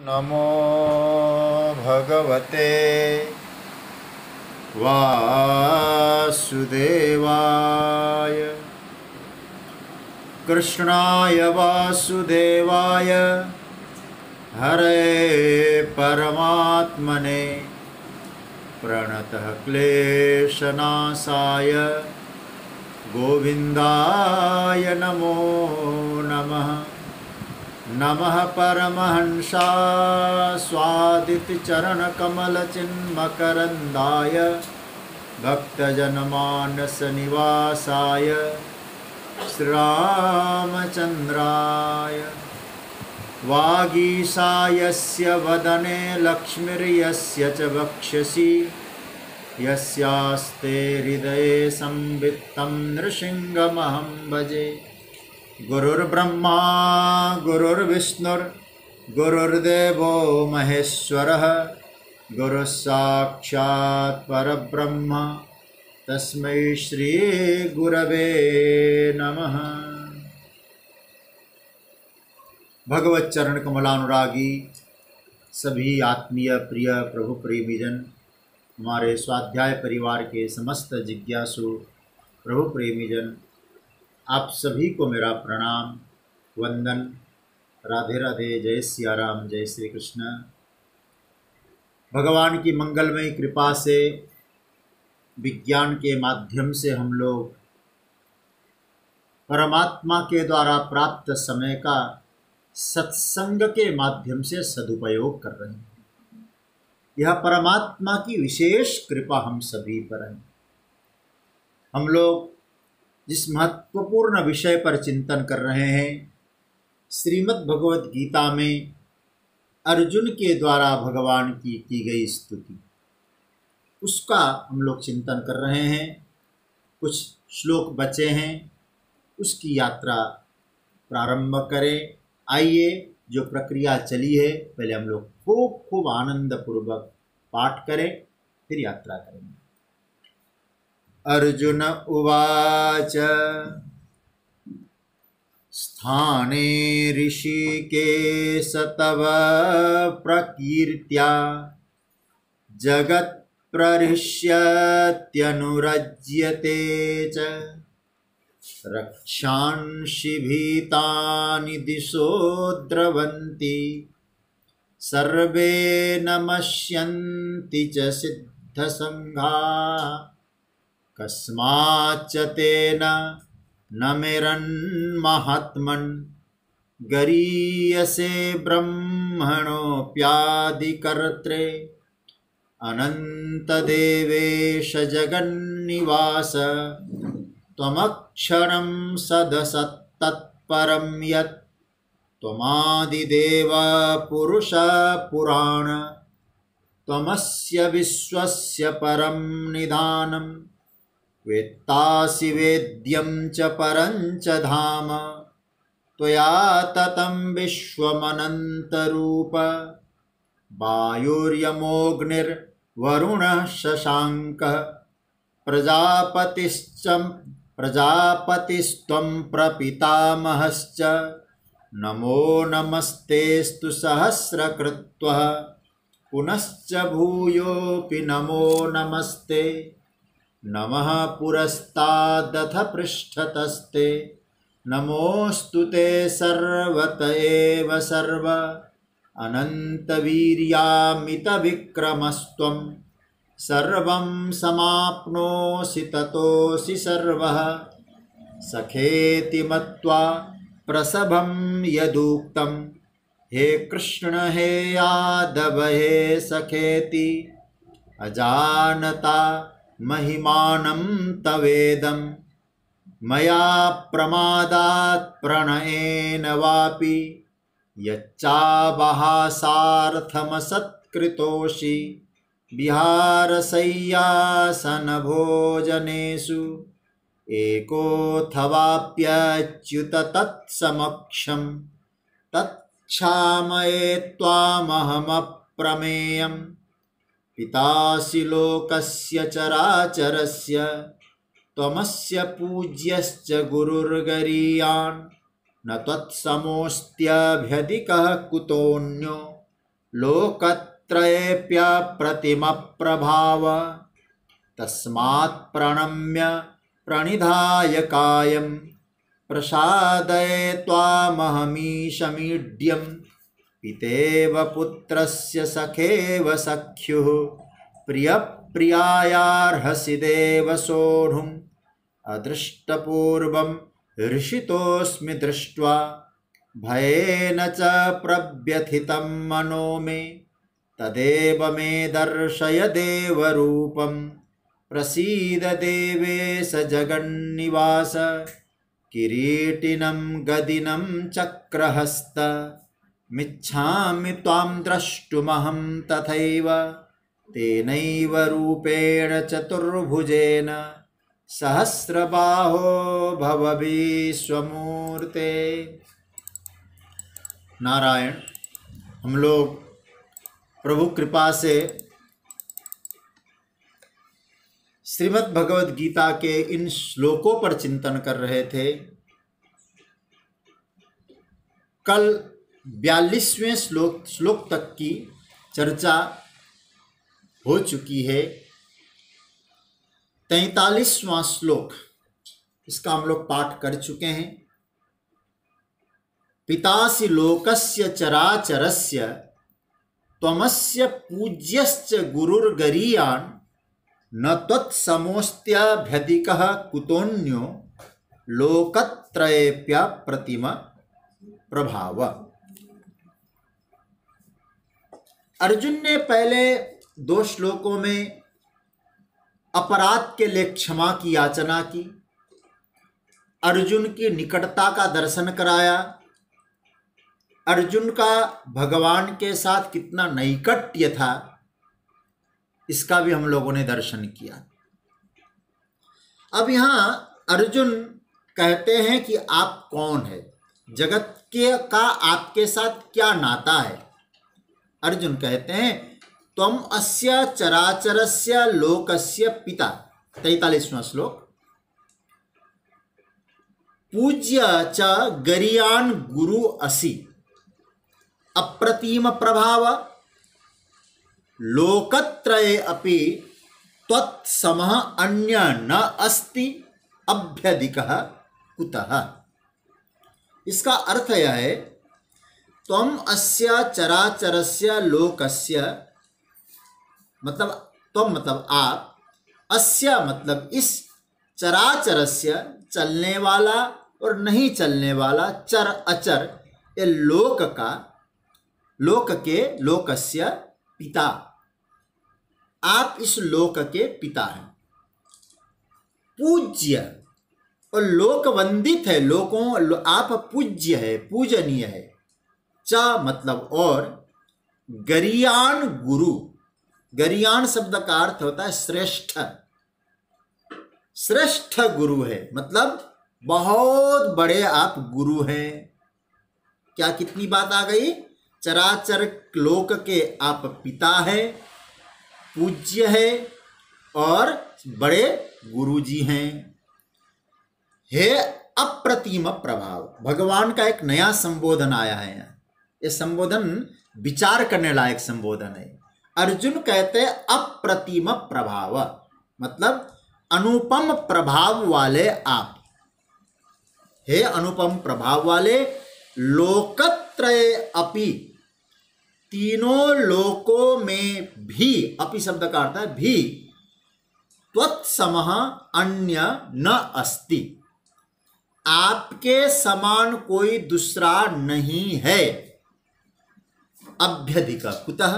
नमो भगवते वासुदेवाय कृष्णाय वासुदेवाय हरे परमात्मने प्रणतः क्लेशनाशाय गोविन्दाय नमो नमः। नमः परमहंसाय स्वादितचरणकमलचिन्मकरन्दाय भक्तजनमानसनिवासाय श्रीरामचन्द्राय वागीशायस्य वदने लक्ष्मीर्यस्य च वक्षसि यस्यास्ते हृदये संवित्तं नृसिंहमहं भजे। गुरुर्ब्रह्मा गुरुर्विष्णुर्गुरुर्देवो महेश्वरः गुरुस्साक्षात् परब्रह्म तस्मै श्री गुरवे नमः। भगवत चरण कमलानुरागी सभी आत्मीय प्रिय प्रभु प्रेमीजन, हमारे स्वाध्याय परिवार के समस्त जिज्ञासु प्रभु प्रेमीजन, आप सभी को मेरा प्रणाम वंदन। राधे राधे, जय सिया राम, जय श्री कृष्ण। भगवान की मंगलमय कृपा से विज्ञान के माध्यम से हम लोग परमात्मा के द्वारा प्राप्त समय का सत्संग के माध्यम से सदुपयोग कर रहे हैं। यह परमात्मा की विशेष कृपा हम सभी पर है। हम लोग जिस महत्वपूर्ण विषय पर चिंतन कर रहे हैं, श्रीमद् भगवत गीता में अर्जुन के द्वारा भगवान की गई स्तुति, उसका हम लोग चिंतन कर रहे हैं। कुछ श्लोक बचे हैं, उसकी यात्रा प्रारंभ करें। आइए, जो प्रक्रिया चली है पहले हम लोग खूब आनंद पूर्वक पाठ करें, फिर यात्रा करेंगे। अर्जुन उवाच स्थाने ऋषिकेश तव प्रकीर्त्या जगत्प्रहृष्यत्यनुरज्यते च रक्षांसि भीतानि दिशो द्रवन्ति सर्वे नमस्यन्ति च सिद्धसङ्घाः कस्माच्च तेन नमिरन्महात्मन् गरीयसे ब्रह्मणोऽप्यादिकर्त्रे अनन्तदेवेश जगन्निवास त्वमक्षरं सदसत्तत्परं यत् त्वमादिदेव पुरुषः पुराण त्वमस्य विश्वस्य परं निधानं वेत्तासि वेद्यं च परं च धाम त्वया ततं विश्वमनन्तरूप वायुर्यमोऽग्निर्वरुणः शशाङ्कः प्रजापतिस्त्वं प्रपितामहश्च नमो नमस्तेस्तु सहस्रकृत्वः पुनश्च भूयोऽपि नमो नमस्ते नमः पुरस्तादथ पृष्ठतस्ते नमोऽस्तु ते सर्वत एव सर्व अनन्तवीर्यामितविक्रमस्त्वं सर्वं समाप्नोषि ततोऽसि सर्वः सखेति मत्वा प्रसभं यदुक्तं हे कृष्ण हे यादव हे सखेति अजानता महिमानं तवेदं मया प्रमादात् प्रणयेन वापि यच्चावहासार्थमसत्कृतोषि विहारशय्यासनभोजनेषु एकोऽथवाप्यच्युत तत्समक्षं तत्क्षामये त्वामहमप्रमेयम् पितासि लोकस्य चराचरस्य त्वमस्य पूज्यश्च गुरुर्गरीयान् न त्वत्समोऽस्त्यभ्यधिकः कुतोऽन्यो लोकत्रयेऽप्यप्रतिमप्रभाव तस्मात् प्रणम्य प्रणिधाय कायं प्रसादये त्वामहमीशमीड्यं पितेव पुत्रस्य सखेव सख्युः प्रियप्रियायार्हसि देव सोढुम् अदृष्टपूर्वं हृषितोऽस्मि दृष्ट्वा भयेन च प्रव्यथितं मनो मे तदेव मे दर्शय देवरूपं प्रसीद देवेश जगन्निवास किरीटिनं गदिनं चक्रहस्त मिच्छामि त्वां द्रष्टुमहं तथैव तेनैव रूपेण चतुर्भुजेन सहस्रबाहो भव विश्वमूर्ते। नारायण, हम लोग प्रभु कृपा से श्रीमद् भगवद गीता के इन श्लोकों पर चिंतन कर रहे थे। कल 42वें श्लोक तक की चर्चा हो चुकी है। 43वां श्लोक इसका हम लोग पाठ कर चुके हैं। पितासि लोकस्य चराचरस्य त्वमस्य पूज्यश्च गुरुर्गरीयान् न त्वत्समोऽस्त्यभ्यधिकः कुतोऽन्यो लोकत्रयेऽप्यप्रतिम प्रभाव। अर्जुन ने पहले 2 श्लोकों में अपराध के लिए क्षमा की याचना की, अर्जुन की निकटता का दर्शन कराया, अर्जुन का भगवान के साथ कितना नैकट्य था इसका भी हम लोगों ने दर्शन किया। अब यहाँ अर्जुन कहते हैं कि आप कौन है, जगत के का आपके साथ क्या नाता है। अर्जुन कहते हैं त्वम अस्य चराचरस्य लोकस्य पिता। 43वां श्लोक। पूज्य च गरीयान् गुरु असि अप्रतिम प्रभाव लोकत्रये अपि त्वत्समः अन्य न अस्ति अभ्यधिकः कुतः। इसका अर्थ यह है त्वम अस्य चराचरस्य लोकस्य मतलब त्वम मतलब आप, अस्य मतलब इस, चराचरस्य चलने वाला और नहीं चलने वाला, चर अचर, ये लोक का, लोक के, लोकस्य पिता, आप इस लोक के पिता हैं। पूज्य और लोक वंदित है, लोकों आप पूज्य है, पूजनीय है। च मतलब और, गरीयान गुरु, गरीयान शब्द का अर्थ होता है श्रेष्ठ, श्रेष्ठ गुरु है, मतलब बहुत बड़े आप गुरु हैं। क्या कितनी बात आ गई, चराचर लोक के आप पिता हैं, पूज्य है और बड़े गुरुजी हैं। हे अप्रतिम प्रभाव, भगवान का एक नया संबोधन आया है यहाँ। ये संबोधन विचार करने लायक संबोधन है। अर्जुन कहते हैं अप्रतिम प्रभाव, मतलब अनुपम प्रभाव वाले आप। हे अनुपम प्रभाव वाले, लोकत्रय अपि, तीनों लोकों में भी, अपि शब्द का अर्थ है भी, त्वत्समः अन्य न अस्ति, आपके समान कोई दूसरा नहीं है। अभ्यधिक कुतः,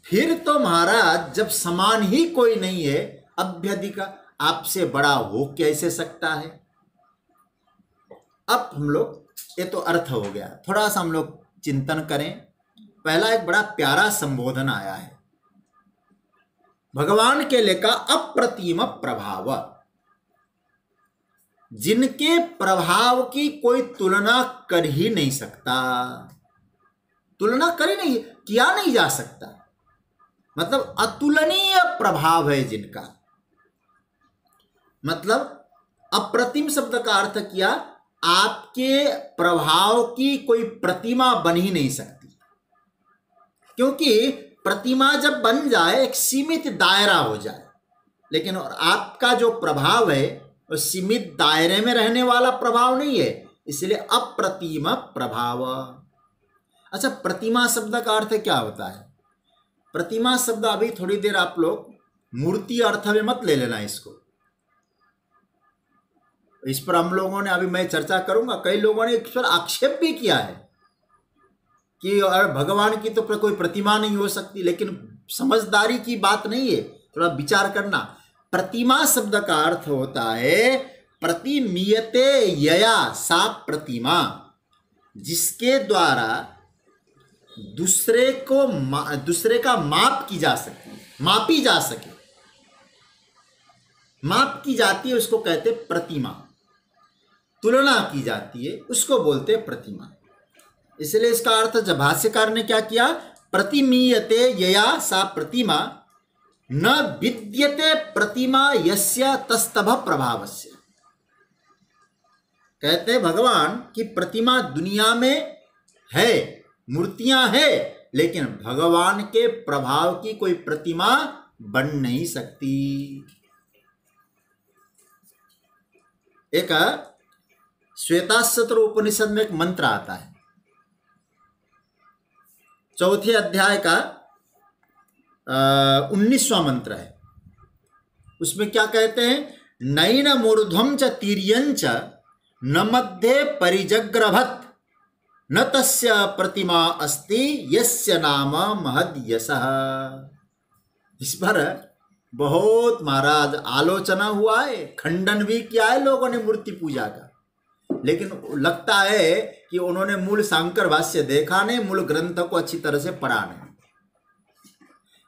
फिर तो महाराज जब समान ही कोई नहीं है, अभ्यधिक आपसे बड़ा हो कैसे सकता है। अब हम लोग, ये तो अर्थ हो गया, थोड़ा सा हम लोग चिंतन करें। पहला एक बड़ा प्यारा संबोधन आया है भगवान के लेकर, अप्रतिम प्रभाव, जिनके प्रभाव की कोई तुलना कर ही नहीं सकता, तुलना कर नहीं, किया नहीं जा सकता, मतलब अतुलनीय प्रभाव है जिनका। मतलब अप्रतिम शब्द का अर्थ किया, आपके प्रभाव की कोई प्रतिमा बन ही नहीं सकती। क्योंकि प्रतिमा जब बन जाए एक सीमित दायरा हो जाए, लेकिन और आपका जो प्रभाव है वो सीमित दायरे में रहने वाला प्रभाव नहीं है, इसलिए अप्रतिम प्रभाव। अच्छा, प्रतिमा शब्द का अर्थ क्या होता है? प्रतिमा शब्द अभी थोड़ी देर आप लोग मूर्ति अर्थ में मत ले लेना इसको, इस पर हम लोगों ने अभी मैं चर्चा करूंगा। कई लोगों ने इस पर आक्षेप भी किया है कि भगवान की तो कोई प्रतिमा नहीं हो सकती, लेकिन समझदारी की बात नहीं है, थोड़ा विचार करना। प्रतिमा शब्द का अर्थ होता है प्रतिमीयते यया सा प्रतिमा, जिसके द्वारा दूसरे का माप की जा सके, मापी जा सके, माप की जाती है उसको कहते प्रतिमा, तुलना की जाती है उसको बोलते प्रतिमा। इसलिए इसका अर्थ जब भाष्यकार ने क्या किया, प्रतिमीयते यया सा प्रतिमा न विद्यते प्रतिमा यस्य तस्तभ प्रभावस्य। कहते हैं भगवान की प्रतिमा दुनिया में है, मूर्तियां है, लेकिन भगवान के प्रभाव की कोई प्रतिमा बन नहीं सकती। एक श्वेताश्वतर उपनिषद में एक मंत्र आता है, चौथे अध्याय का 19वां मंत्र है। उसमें क्या कहते हैं, नैन मूर्ध्वं च तीर्यंच न मध्ये परिजग्रभत न तस्य प्रतिमा अस्ति यस्य नाम महद यशः। इस पर बहुत महाराज आलोचना हुआ है, खंडन भी किया है लोगों ने मूर्ति पूजा का, लेकिन लगता है कि उन्होंने मूल शांकर भाष्य देखा नहीं, मूल ग्रंथ को अच्छी तरह से पढ़ा नहीं।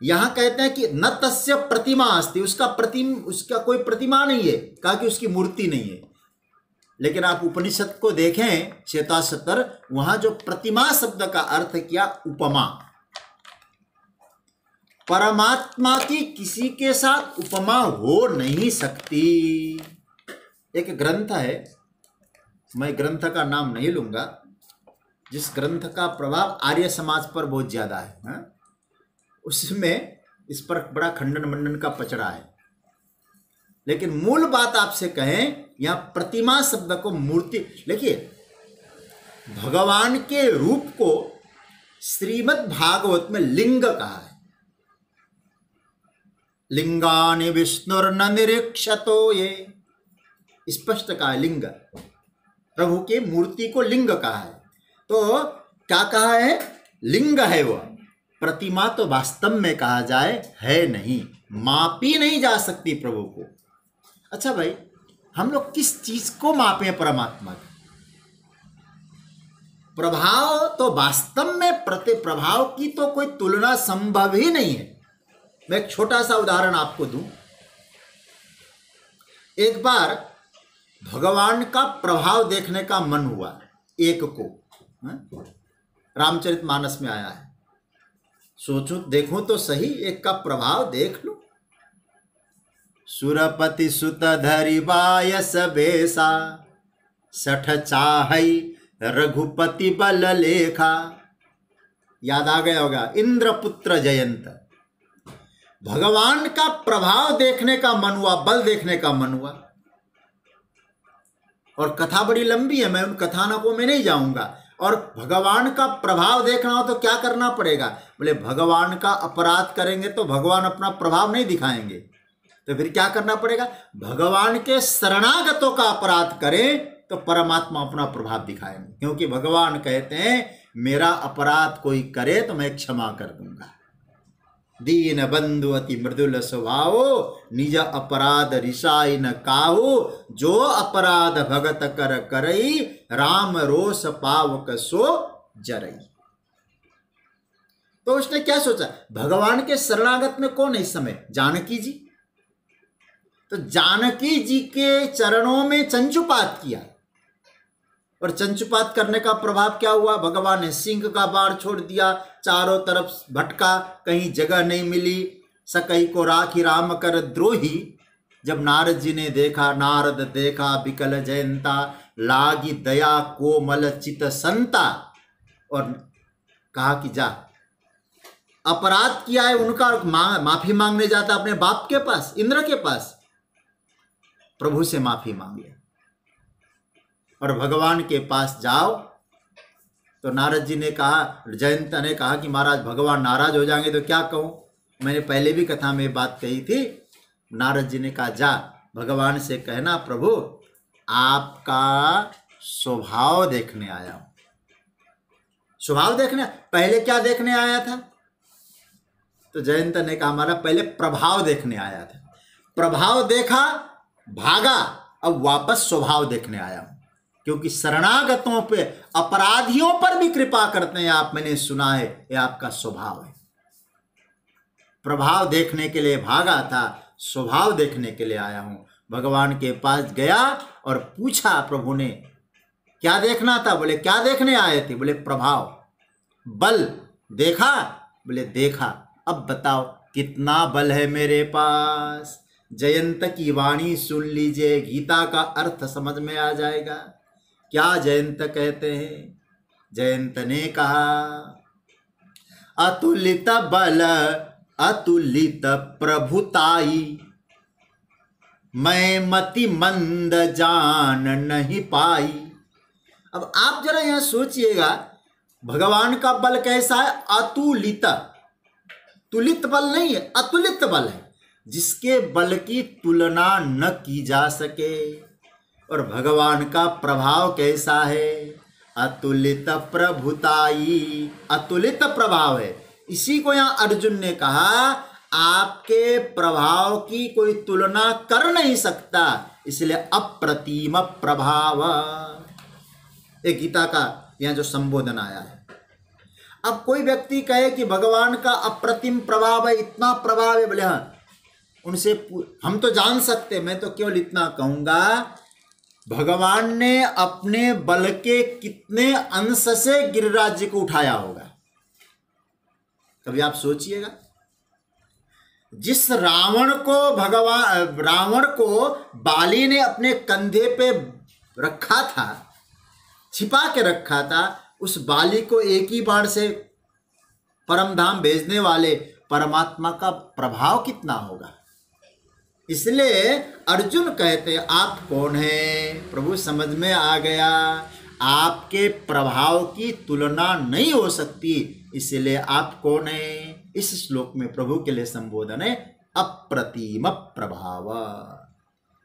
यहां कहते हैं कि न तस्य प्रतिमा अस्ति, उसका कोई प्रतिमा नहीं है, कहा कि उसकी मूर्ति नहीं है। लेकिन आप उपनिषद को देखें श्वेताश्वतर, वहां जो प्रतिमा शब्द का अर्थ किया उपमा, परमात्मा की किसी के साथ उपमा हो नहीं सकती। एक ग्रंथ है, मैं ग्रंथ का नाम नहीं लूंगा, जिस ग्रंथ का प्रभाव आर्य समाज पर बहुत ज्यादा है, हा? उसमें इस पर बड़ा खंडन मंडन का पचड़ा है। लेकिन मूल बात आपसे कहें, यहां प्रतिमा शब्द को मूर्ति, देखिए भगवान के रूप को श्रीमद् भागवत में लिंग कहा है। लिंगानि विष्णुर्न निरीक्षतो, ये स्पष्ट कहा है, लिंग, प्रभु की मूर्ति को लिंग कहा है। तो क्या कहा है, लिंग है वह, प्रतिमा तो वास्तव में कहा जाए है नहीं, मापी नहीं जा सकती प्रभु को। अच्छा भाई, हम लोग किस चीज को मापें परमात्मा का? प्रभाव तो वास्तव में प्रभाव की तो कोई तुलना संभव ही नहीं है। मैं एक छोटा सा उदाहरण आपको दूं। एक बार भगवान का प्रभाव देखने का मन हुआ एक को, रामचरितमानस में आया है, सोचूं देखूं तो सही, एक का प्रभाव देख लो। सुरपति सुत धरि बायस बेसा, सठ चाहई रघुपति बल लेखा। याद आ गया होगा, इंद्रपुत्र जयंत। भगवान का प्रभाव देखने का मन हुआ, बल देखने का मन हुआ। और कथा बड़ी लंबी है, मैं उन कथानकों में नहीं जाऊंगा। और भगवान का प्रभाव देखना हो तो क्या करना पड़ेगा? बोले भगवान का अपराध करेंगे तो भगवान अपना प्रभाव नहीं दिखाएंगे, तो फिर क्या करना पड़ेगा? भगवान के शरणागतों का अपराध करें तो परमात्मा अपना प्रभाव दिखाएंगे। क्योंकि भगवान कहते हैं मेरा अपराध कोई करे तो मैं क्षमा कर दूंगा। दीन बंधु अति मृदुल स्वभाव, निज अपराध रिसाई न काहू, जो अपराध भगत कर करई, राम रोष पावक सो जरई। तो उसने क्या सोचा, भगवान के शरणागत में कौन है इस समय? जानकी जी। तो जानकी जी के चरणों में चंचुपात किया, और चंचुपात करने का प्रभाव क्या हुआ? भगवान ने सिंह का बाण छोड़ दिया, चारों तरफ भटका, कहीं जगह नहीं मिली। सकई को राखी राम कर द्रोही। जब नारद जी ने देखा, नारद देखा बिकल जयंता, लागी दया कोमल चित संता, और कहा कि जा अपराध किया है उनका माफी मांगने जाता अपने बाप के पास, इंद्र के पास, प्रभु से माफी मांग ले। और भगवान के पास जाओ तो नारद जी ने कहा, जयंत ने कहा कि महाराज भगवान नाराज हो जाएंगे तो क्या कहूं। मैंने पहले भी कथा में बात कही थी। नारद जी ने कहा जा भगवान से कहना प्रभु आपका स्वभाव देखने आया हूं। स्वभाव देखने, पहले क्या देखने आया था? तो जयंत ने कहा हमारा पहले प्रभाव देखने आया था, प्रभाव देखा भागा, अब वापस स्वभाव देखने आया हूं। क्योंकि शरणागतों पे, अपराधियों पर भी कृपा करते हैं आप, मैंने सुना है, ये आपका स्वभाव है। प्रभाव देखने के लिए भागा था, स्वभाव देखने के लिए आया हूं। भगवान के पास गया और पूछा प्रभु ने क्या देखना था? बोले क्या देखने आए थे? बोले प्रभाव। बल देखा? बोले देखा। अब बताओ कितना बल है मेरे पास। जयंत की वाणी सुन लीजिए, गीता का अर्थ समझ में आ जाएगा। क्या जयंत कहते हैं? जयंत ने कहा अतुलित बल अतुलित प्रभुताई, मैं मति मंद जान नहीं पाई। अब आप जरा यहां सोचिएगा, भगवान का बल कैसा है? अतुलित, तुलित बल नहीं है, अतुलित बल है, जिसके बल की तुलना न की जा सके। और भगवान का प्रभाव कैसा है? अतुलित प्रभुताई, अतुलित प्रभाव है। इसी को यहां अर्जुन ने कहा आपके प्रभाव की कोई तुलना कर नहीं सकता, इसलिए अप्रतिम प्रभाव, एक गीता का यहां जो संबोधन आया है। अब कोई व्यक्ति कहे कि भगवान का अप्रतिम प्रभाव है, इतना प्रभाव है, बोले हाँ उनसे हम तो जान सकते, मैं तो केवल इतना कहूंगा भगवान ने अपने बल के कितने अंश से गिरिराज जी को उठाया होगा। कभी आप सोचिएगा, जिस रावण को बाली ने अपने कंधे पे रखा था, छिपा के रखा था, उस बाली को एक ही बाण से परमधाम भेजने वाले परमात्मा का प्रभाव कितना होगा। इसलिए अर्जुन कहते आप कौन हैं? प्रभु समझ में आ गया, आपके प्रभाव की तुलना नहीं हो सकती, इसलिए आप कौन हैं? इस श्लोक में प्रभु के लिए संबोधन है अप्रतिम प्रभाव।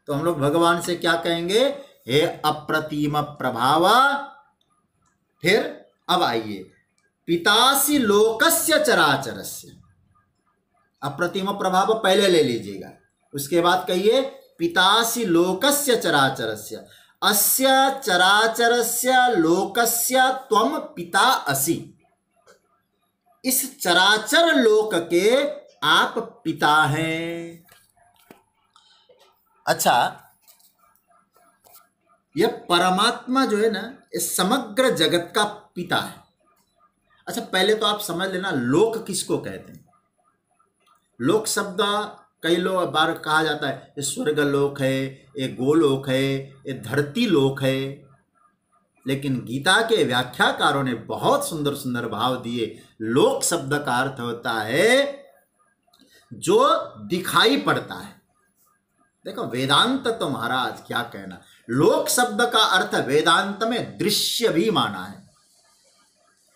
तो हम लोग भगवान से क्या कहेंगे? हे अप्रतिम प्रभाव। फिर अब आइए, पितासी लोकस्य चराचरस्य। अप्रतिम प्रभाव पहले ले लीजिएगा, उसके बाद कहिए पितासी लोकस्य चराचरस्य, अस्य चराचरस्य लोकस्य त्वम पिता असि। इस चराचर लोक के आप पिता हैं। अच्छा, यह परमात्मा जो है ना, इस समग्र जगत का पिता है। अच्छा, पहले तो आप समझ लेना लोक किसको कहते हैं। लोक शब्द कई लोग बार कहा जाता है ये स्वर्ग लोक है, ये गोलोक है, ये धरती लोक है, लेकिन गीता के व्याख्याकारों ने बहुत सुंदर सुंदर भाव दिए। लोक शब्द का अर्थ होता है जो दिखाई पड़ता है। देखो वेदांत तो महाराज क्या कहना, लोक शब्द का अर्थ वेदांत में दृश्य भी माना है।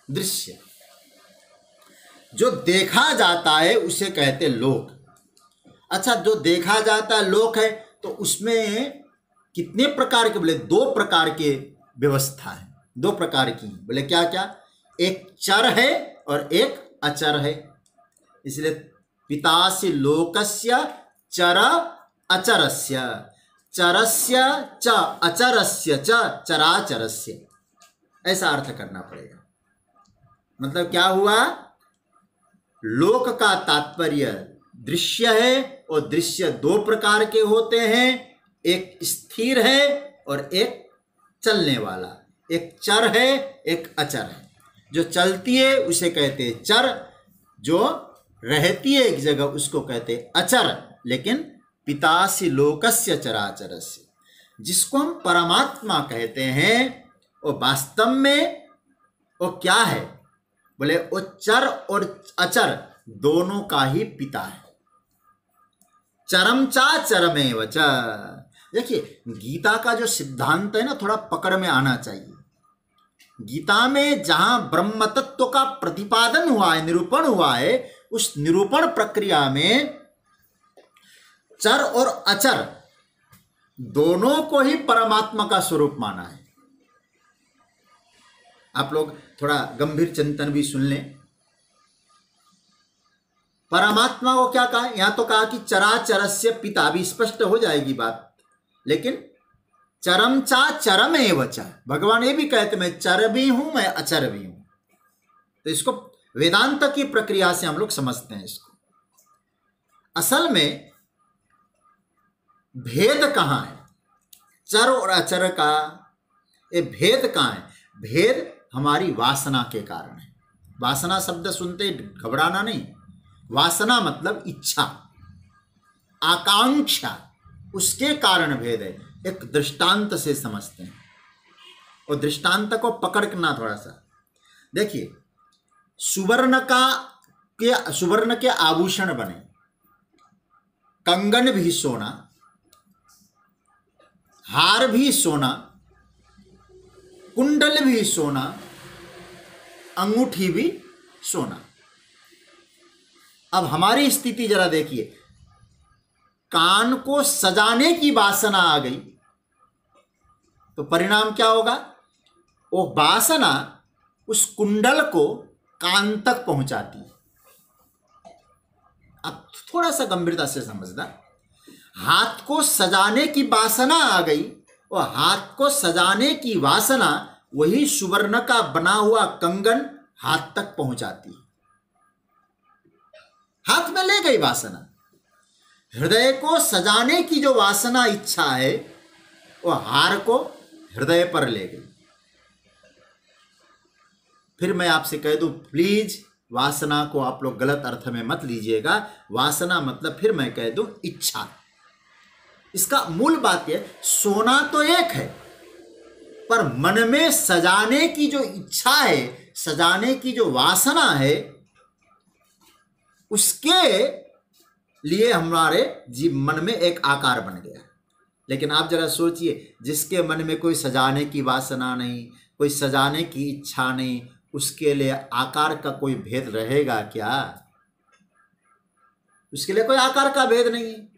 दृश्य जो देखा जाता है उसे कहते लोक। अच्छा, जो देखा जाता है लोक है, तो उसमें कितने प्रकार के? बोले दो प्रकार के व्यवस्था है, दो प्रकार की। बोले क्या क्या? एक चर है और एक अचर है। इसलिए पितासी लोकस्य चर अचरस्य, चरस्य च अचरस्य च चराचरस्य, ऐसा अर्थ करना पड़ेगा। मतलब क्या हुआ? लोक का तात्पर्य दृश्य है, और दृश्य दो प्रकार के होते हैं, एक स्थिर है और एक चलने वाला। एक चर है, एक अचर है। जो चलती है उसे कहते हैं चर, जो रहती है एक जगह उसको कहते हैं अचर। लेकिन पितासी लोकस्य चराचरस्य, जिसको हम परमात्मा कहते हैं, वो वास्तव में वो क्या है? बोले वो चर और अचर दोनों का ही पिता है। चरम चा चरमेव च। देखिए गीता का जो सिद्धांत है ना, थोड़ा पकड़ में आना चाहिए। गीता में जहां ब्रह्म तत्व का प्रतिपादन हुआ है, निरूपण हुआ है, उस निरूपण प्रक्रिया में चर और अचर दोनों को ही परमात्मा का स्वरूप माना है। आप लोग थोड़ा गंभीर चिंतन भी सुन लें। परमात्मा को क्या कहा? यहां तो कहा कि चराचरस्य पिता, भी स्पष्ट हो जाएगी बात, लेकिन चरम चा चरम एव च, भगवान ये भी कहते मैं चर भी हूं, मैं अचर भी हूं। तो इसको वेदांत की प्रक्रिया से हम लोग समझते हैं इसको। असल में भेद कहां है चर और अचर का? ये भेद कहां है? भेद हमारी वासना के कारण है। वासना शब्द सुनते घबराना नहीं। वासना मतलब इच्छा, आकांक्षा, उसके कारण भेद है। एक दृष्टांत से समझते हैं, और दृष्टांत को पकड़ना थोड़ा सा देखिए। सुवर्ण के आभूषण बने, कंगन भी सोना, हार भी सोना, कुंडल भी सोना, अंगूठी भी सोना। अब हमारी स्थिति जरा देखिए, कान को सजाने की वासना आ गई तो परिणाम क्या होगा? वो वासना उस कुंडल को कान तक पहुंचाती है। अब थोड़ा सा गंभीरता से समझना। हाथ को सजाने की वासना आ गई, और हाथ को सजाने की वासना वही सुवर्ण का बना हुआ कंगन हाथ तक पहुंचाती है। हाथ में ले गई वासना। हृदय को सजाने की जो वासना, इच्छा है, वो हार को हृदय पर ले गई। फिर मैं आपसे कह दूं, प्लीज वासना को आप लोग गलत अर्थ में मत लीजिएगा। वासना मतलब, फिर मैं कह दूं, इच्छा। इसका मूल बात यह, सोना तो एक है, पर मन में सजाने की जो इच्छा है, सजाने की जो वासना है, उसके लिए हमारे जीव मन में एक आकार बन गया। लेकिन आप जरा सोचिए, जिसके मन में कोई सजाने की वासना नहीं, कोई सजाने की इच्छा नहीं, उसके लिए आकार का कोई भेद रहेगा क्या? उसके लिए कोई आकार का भेद नहीं है।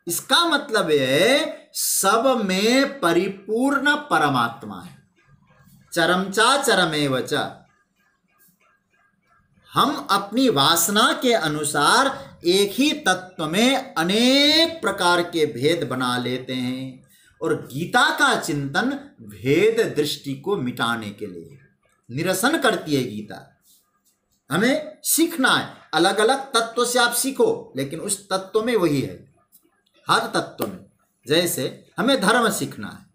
इसका मतलब है सब में परिपूर्ण परमात्मा है। चरम चा चरमेव च। हम अपनी वासना के अनुसार एक ही तत्व में अनेक प्रकार के भेद बना लेते हैं, और गीता का चिंतन भेद दृष्टि को मिटाने के लिए निरसन करती है गीता। हमें सीखना है, अलग अलग तत्व से आप सीखो, लेकिन उस तत्व में वही है, हर तत्व में। जैसे हमें धर्म सीखना है,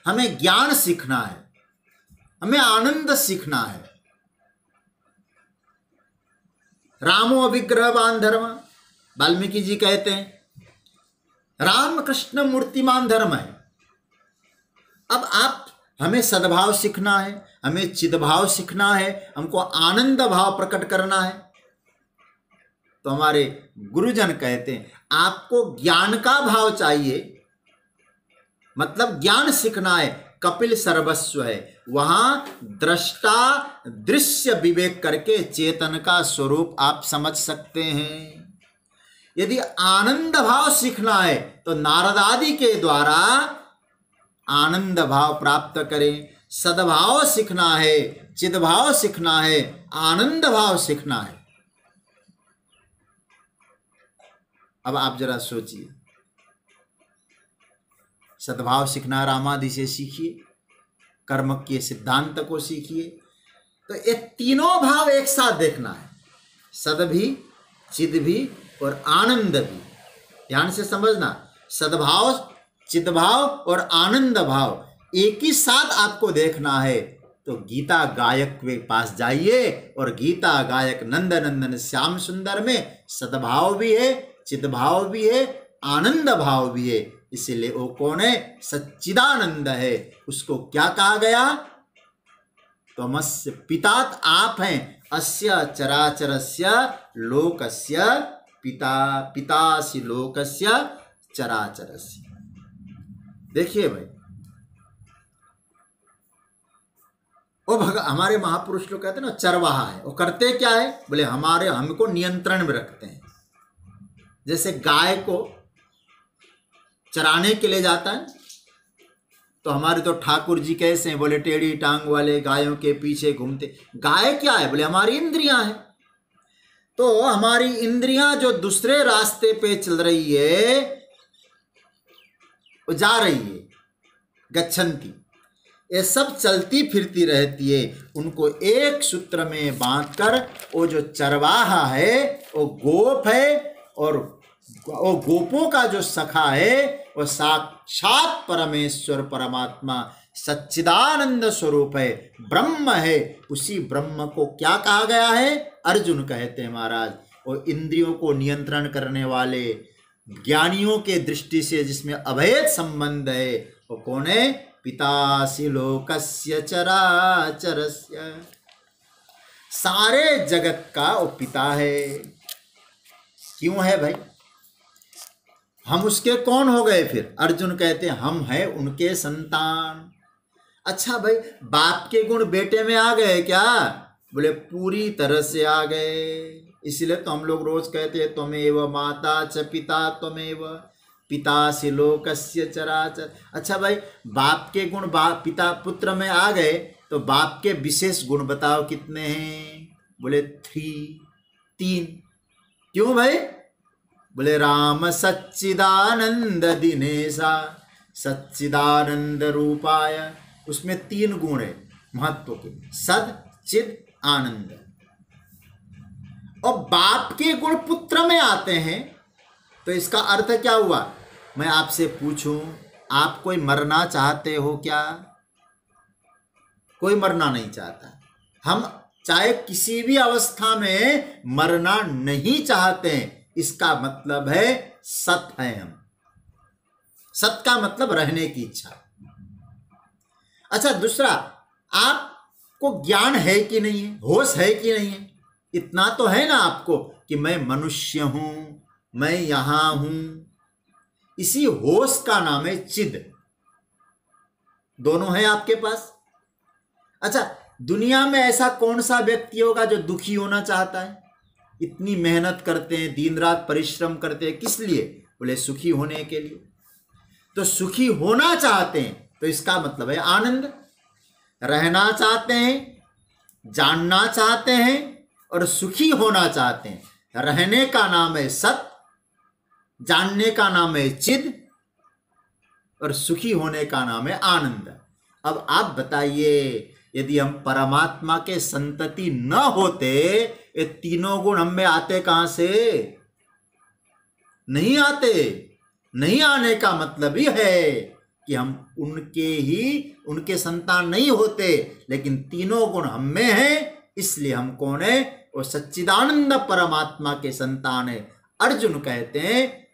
हमें ज्ञान सीखना है, हमें आनंद सीखना है। रामो विग्रहवान धर्म, वाल्मीकि जी कहते हैं, राम कृष्ण मूर्तिमान धर्म है। अब आप, हमें सद्भाव सीखना है, हमें चिद्भाव सीखना है, हमको आनंद भाव प्रकट करना है। तो हमारे गुरुजन कहते हैं, आपको ज्ञान का भाव चाहिए, मतलब ज्ञान सीखना है, कपिल सर्वस्व है। वहां दृष्टा दृश्य विवेक करके चेतन का स्वरूप आप समझ सकते हैं। यदि आनंद भाव सीखना है तो नारद आदि के द्वारा आनंद भाव प्राप्त करें। सद्भाव सीखना है, चिद्भाव सीखना है, आनंद भाव सीखना है। अब आप जरा सोचिए, सद्भाव सीखना रामादि से सीखिए, कर्म के सिद्धांत को सीखिए। तो ये तीनों भाव एक साथ देखना है, सद भी, चिद भी और आनंद भी। ध्यान से समझना, सद्भाव, चिद्भाव और आनंद भाव एक ही साथ आपको देखना है। तो गीता गायक के पास जाइए, और गीता गायक नंद नंदन श्याम सुंदर में सद्भाव भी है, चिद्भाव भी है, आनंद भाव भी है। इसीलिए वो कौन है? सच्चिदानंद है। उसको क्या कहा गया? तमस्य पितात आप हैं, अस्य चराचरस्य लोकस्य पिता पितासि लोकस्य चराचरस्य। देखिए भाई, हमारे महापुरुष लोग कहते हैं ना चरवाहा है, वो करते क्या है, बोले हमको नियंत्रण में रखते हैं। जैसे गाय को चराने के लिए जाता है तो हमारे तो ठाकुर जी कैसे हैं, बोले टेढ़ी टांग वाले गायों के पीछे घूमते। गाय क्या है, बोले हमारी इंद्रियां हैं। तो हमारी इंद्रियां जो दूसरे रास्ते पे चल रही है, वो जा रही है, गच्छन्ति, ये सब चलती फिरती रहती है। उनको एक सूत्र में बांधकर वो जो चरवाहा है वो गोप है, और वो गोपों का जो सखा है वो साक्षात परमेश्वर परमात्मा सच्चिदानंद स्वरूप है, ब्रह्म है। उसी ब्रह्म को क्या कहा गया है, अर्जुन कहते हैं महाराज, वो इंद्रियों को नियंत्रण करने वाले ज्ञानियों के दृष्टि से जिसमें अभेद संबंध है, वो कौन है, पितासि लोकस्य चराचरस्य, सारे जगत का वो पिता है। क्यों है भाई, हम उसके कौन हो गए फिर? अर्जुन कहते हैं हम हैं उनके संतान। अच्छा भाई, बाप के गुण बेटे में आ गए क्या? बोले पूरी तरह से आ गए। इसलिए तो हम लोग रोज कहते हैं त्वमेव माता च पिता त्वमेव पितासि लोकस्य चराचर। अच्छा भाई, बाप के गुण पिता पुत्र में आ गए तो बाप के विशेष गुण बताओ कितने हैं? बोले 3। क्यों भाई? बोले राम सच्चिदानंद दिनेशा सच्चिदानंद रूपाय। उसमें 3 गुण है महत्व के, सद चिद आनंद। और बाप के गुण पुत्र में आते हैं तो इसका अर्थ क्या हुआ? मैं आपसे पूछूं, आप कोई मरना चाहते हो क्या? कोई मरना नहीं चाहता। हम चाहे किसी भी अवस्था में मरना नहीं चाहते हैं, इसका मतलब है सत है हम। सत का मतलब रहने की इच्छा। अच्छा, दूसरा, आपको ज्ञान है कि नहीं है, होश है कि नहीं है? इतना तो है ना आपको कि मैं मनुष्य हूं, मैं यहां हूं। इसी होश का नाम है चिद। दोनों है आपके पास। अच्छा, दुनिया में ऐसा कौन सा व्यक्ति होगा जो दुखी होना चाहता है? इतनी मेहनत करते हैं, दिन रात परिश्रम करते हैं, किस लिए? बोले सुखी होने के लिए। तो सुखी होना चाहते हैं तो इसका मतलब है आनंद। रहना चाहते हैं, जानना चाहते हैं और सुखी होना चाहते हैं। रहने का नाम है सत, जानने का नाम है चिद, और सुखी होने का नाम है आनंद। अब आप बताइए, यदि हम परमात्मा के संतति न होते, ये तीनों गुण हम में आते कहां से? नहीं आते। नहीं आने का मतलब ही है कि हम उनके संतान नहीं होते, लेकिन तीनों गुण हम में हैं, इसलिए हम कौन है? वो सच्चिदानंद परमात्मा के संतान है। अर्जुन कहते हैं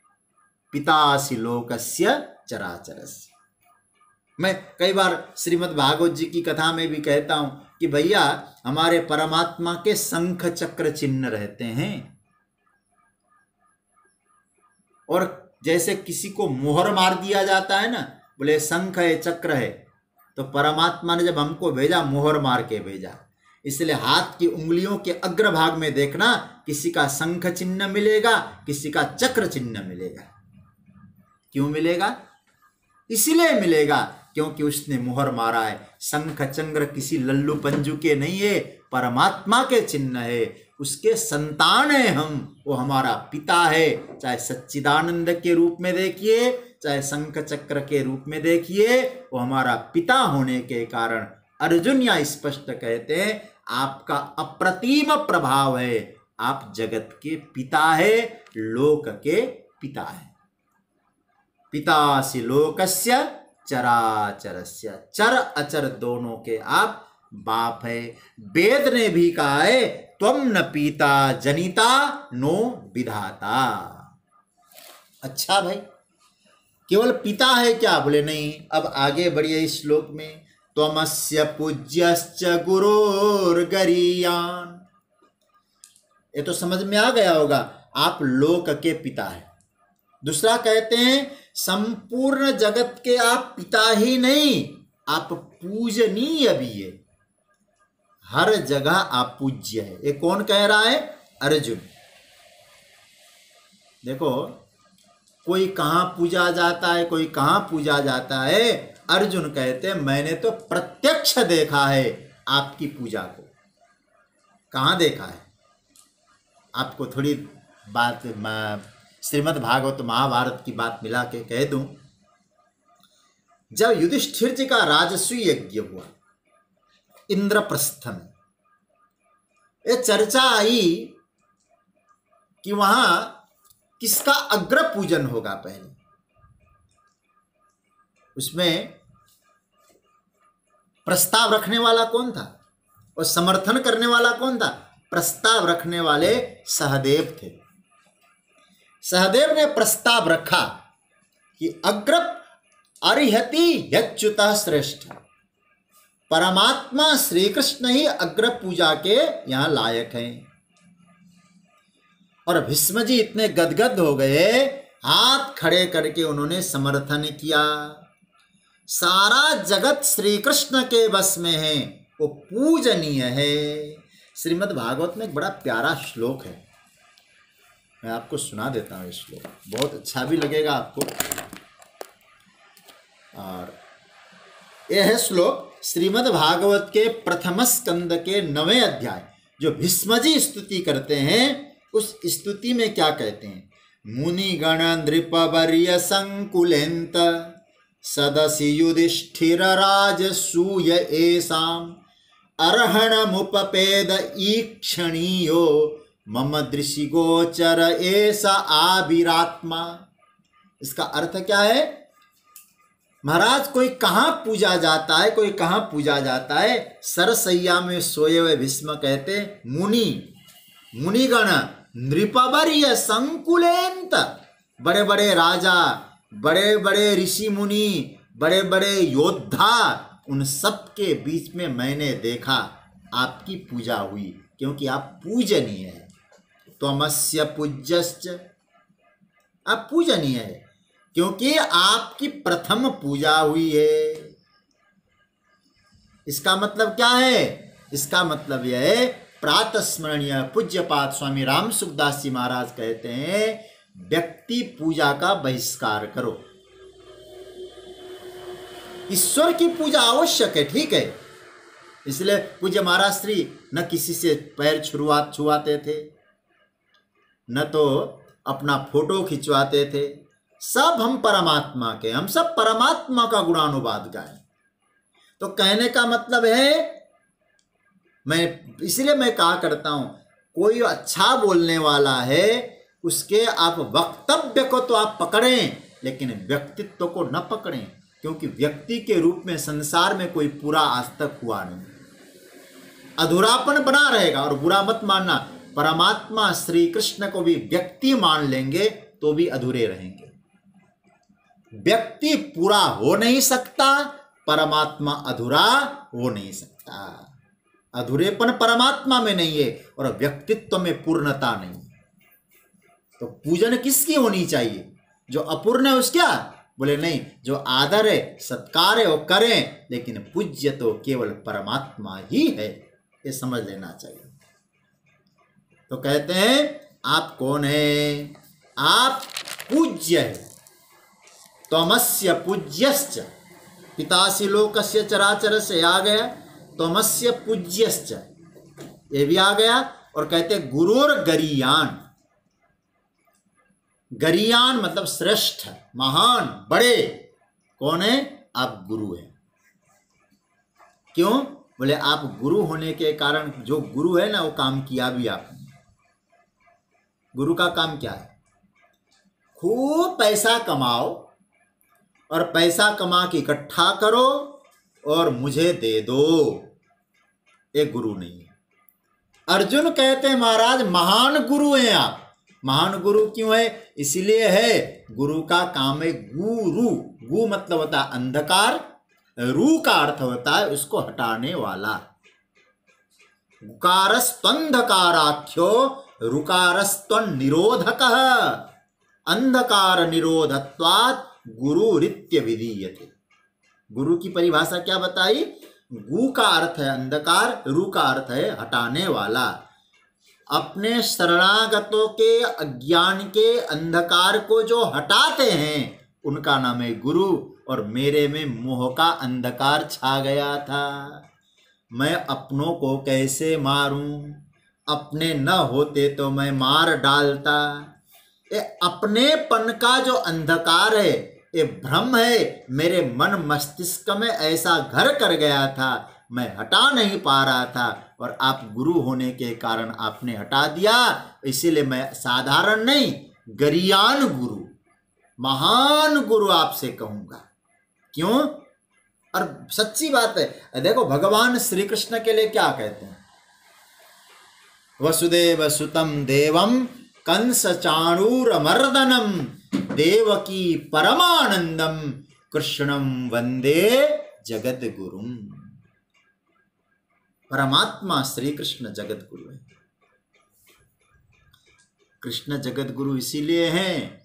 पितासि लोकस्य चराचरस्य। मैं कई बार श्रीमद् भागवत जी की कथा में भी कहता हूं कि भैया, हमारे परमात्मा के शंख चक्र चिन्ह रहते हैं। और जैसे किसी को मोहर मार दिया जाता है ना, बोले शंख है चक्र है, तो परमात्मा ने जब हमको भेजा, मोहर मार के भेजा। इसलिए हाथ की उंगलियों के अग्रभाग में देखना, किसी का शंख चिन्ह मिलेगा, किसी का चक्र चिन्ह मिलेगा। क्यों मिलेगा? इसलिए मिलेगा क्योंकि उसने मोहर मारा है। शंख चक्र किसी लल्लू पंजू के नहीं है, परमात्मा के चिन्ह है, उसके संतान है हम। वो हमारा पिता है, चाहे सच्चिदानंद के रूप में देखिए, चाहे शंख चक्र के रूप में देखिए, वो हमारा पिता होने के कारण अर्जुन यहाँ स्पष्ट कहते हैं आपका अप्रतिम प्रभाव है। आप जगत के पिता है, लोक के पिता है। पितासि लोकस्य चराचरस्य, चर अचर दोनों के आप बाप है। वेद ने भी कहा है त्वम न पिता जनिता नो विधाता। अच्छा भाई, केवल पिता है क्या? बोले नहीं। अब आगे बढ़िए इस श्लोक में, त्वमस्य पूज्यश्च गुरोर्गरीयान् ये तो समझ में आ गया होगा, आप लोक के पिता हैं। दूसरा कहते हैं संपूर्ण जगत के आप पिता ही नहीं, आप पूजनीय भी है, हर जगह आप पूज्य है। ये कौन कह रहा है? अर्जुन। देखो, कोई कहाँ पूजा जाता है, कोई कहाँ पूजा जाता है। अर्जुन कहते हैं मैंने तो प्रत्यक्ष देखा है आपकी पूजा को। कहाँ देखा है? आपको थोड़ी बात श्रीमद् भागवत महाभारत की बात मिला के कह दूं। जब युधिष्ठिर जी का राजसूय यज्ञ हुआ इंद्रप्रस्थ में, ये चर्चा आई कि वहां किसका अग्र पूजन होगा पहले। उसमें प्रस्ताव रखने वाला कौन था और समर्थन करने वाला कौन था? प्रस्ताव रखने वाले सहदेव थे। सहदेव ने प्रस्ताव रखा कि अग्र अरिहति यच्युतः श्रेष्ठ, परमात्मा श्री कृष्ण ही अग्र पूजा के यहां लायक हैं। और भीष्म जी इतने गदगद हो गए, हाथ खड़े करके उन्होंने समर्थन किया। सारा जगत श्री कृष्ण के बस में है, वो पूजनीय है। श्रीमद् भागवत में एक बड़ा प्यारा श्लोक है, मैं आपको सुना देता हूँ। श्लोक बहुत अच्छा भी लगेगा आपको। और यह है श्लोक श्रीमद् भागवत के प्रथम स्कंद के 9वें अध्याय, जो भीष्म जी स्तुति करते हैं। उस स्तुति में क्या कहते हैं? मुनिगण नृपवर्य संकुलेन्त सदसि युधिष्ठिर राजसूय एषाम् अर्हणमुपपेद ईक्षणीयो मम दृशि गोचर ऐसा आविरात्मा। इसका अर्थ क्या है? महाराज, कोई कहाँ पूजा जाता है, कोई कहाँ पूजा जाता है। सरसैया में सोए हुए भीष्म कहते मुनिगण नृपवर्य संकुलेन्त, बड़े बड़े राजा, बड़े बड़े ऋषि मुनि, बड़े बड़े योद्धा, उन सब के बीच में मैंने देखा आपकी पूजा हुई, क्योंकि आप पूजनीय है। त्वमस्य पूज्यश्च, आप पूजनीय है क्योंकि आपकी प्रथम पूजा हुई है। इसका मतलब क्या है? इसका मतलब यह है, प्रातस्मरणीय पूज्यपाद स्वामी राम सुखदास जी महाराज कहते हैं, व्यक्ति पूजा का बहिष्कार करो। ईश्वर की पूजा आवश्यक है, ठीक है। इसलिए पूज्य महाराज श्री न किसी से पैर छुआते थे, न तो अपना फोटो खिंचवाते थे। सब हम परमात्मा के, हम सब परमात्मा का गुणानुवाद गाएं। तो कहने का मतलब है, इसलिए मैं कहा करता हूं, कोई अच्छा बोलने वाला है, उसके आप वक्तव्य को तो आप पकड़ें, लेकिन व्यक्तित्व को न पकड़ें, क्योंकि व्यक्ति के रूप में संसार में कोई पूरा आज तक हुआ नहीं। अधूरापन बना रहेगा। और बुरा मत मानना, परमात्मा श्री कृष्ण को भी व्यक्ति मान लेंगे तो भी अधूरे रहेंगे। व्यक्ति पूरा हो नहीं सकता, परमात्मा अधूरा हो नहीं सकता। अधूरेपन परमात्मा में नहीं है और व्यक्तित्व में पूर्णता नहीं। तो पूजन किसकी होनी चाहिए? जो अपूर्ण है उसका बोले नहीं, जो आदर है, सत्कार है, वो करें, लेकिन पूज्य तो केवल परमात्मा ही है, ये समझ लेना चाहिए। तो कहते हैं आप कौन है? आप पूज्य है। त्वमस्य पूज्यश्च, पितासि लोकस्य चराचर से आ गया, त्वमस्य पूज्यश्च ये भी आ गया। और कहते गुरुर गरीयान, गरीयान मतलब श्रेष्ठ, महान, बड़े। कौन है? आप गुरु हैं। क्यों? बोले आप गुरु होने के कारण, जो गुरु है ना, वो काम किया भी आपने। गुरु का काम क्या है? खूब पैसा कमाओ और पैसा कमा के इकट्ठा करो और मुझे दे दो, ये गुरु नहीं है। अर्जुन कहते हैं महाराज महान गुरु हैं आप। महान गुरु क्यों है? इसलिए है, गुरु का काम है गुरु। गु मतलब होता है अंधकार, रू का अर्थ होता है उसको हटाने वाला। गुकारस्त्वंधकाराख्यो ऋकारस्त्वं निरोधकः अंधकार निरोधत्वात् गुरुरित्य विधीयते। गुरु की परिभाषा क्या बताई? गु का अर्थ है अंधकार, रु का अर्थ है हटाने वाला। अपने शरणागतों के अज्ञान के अंधकार को जो हटाते हैं उनका नाम है गुरु। और मेरे में मोह का अंधकार छा गया था, मैं अपनों को कैसे मारूं, अपने न होते तो मैं मार डालता। ये अपनेपन का जो अंधकार है, ये भ्रम है, मेरे मन मस्तिष्क में ऐसा घर कर गया था, मैं हटा नहीं पा रहा था, और आप गुरु होने के कारण आपने हटा दिया। इसीलिए मैं साधारण नहीं, गरियान गुरु, महान गुरु आपसे कहूंगा। क्यों? और सच्ची बात है। देखो भगवान श्री कृष्ण के लिए क्या कहते हैं? वसुदेव सुतम देवम कंस चाणूरमर्दनम देवकी परमानंदम कृष्णम वंदे जगत गुरुम। परमात्मा श्री कृष्ण जगत गुरु है। कृष्ण जगत गुरु इसीलिए हैं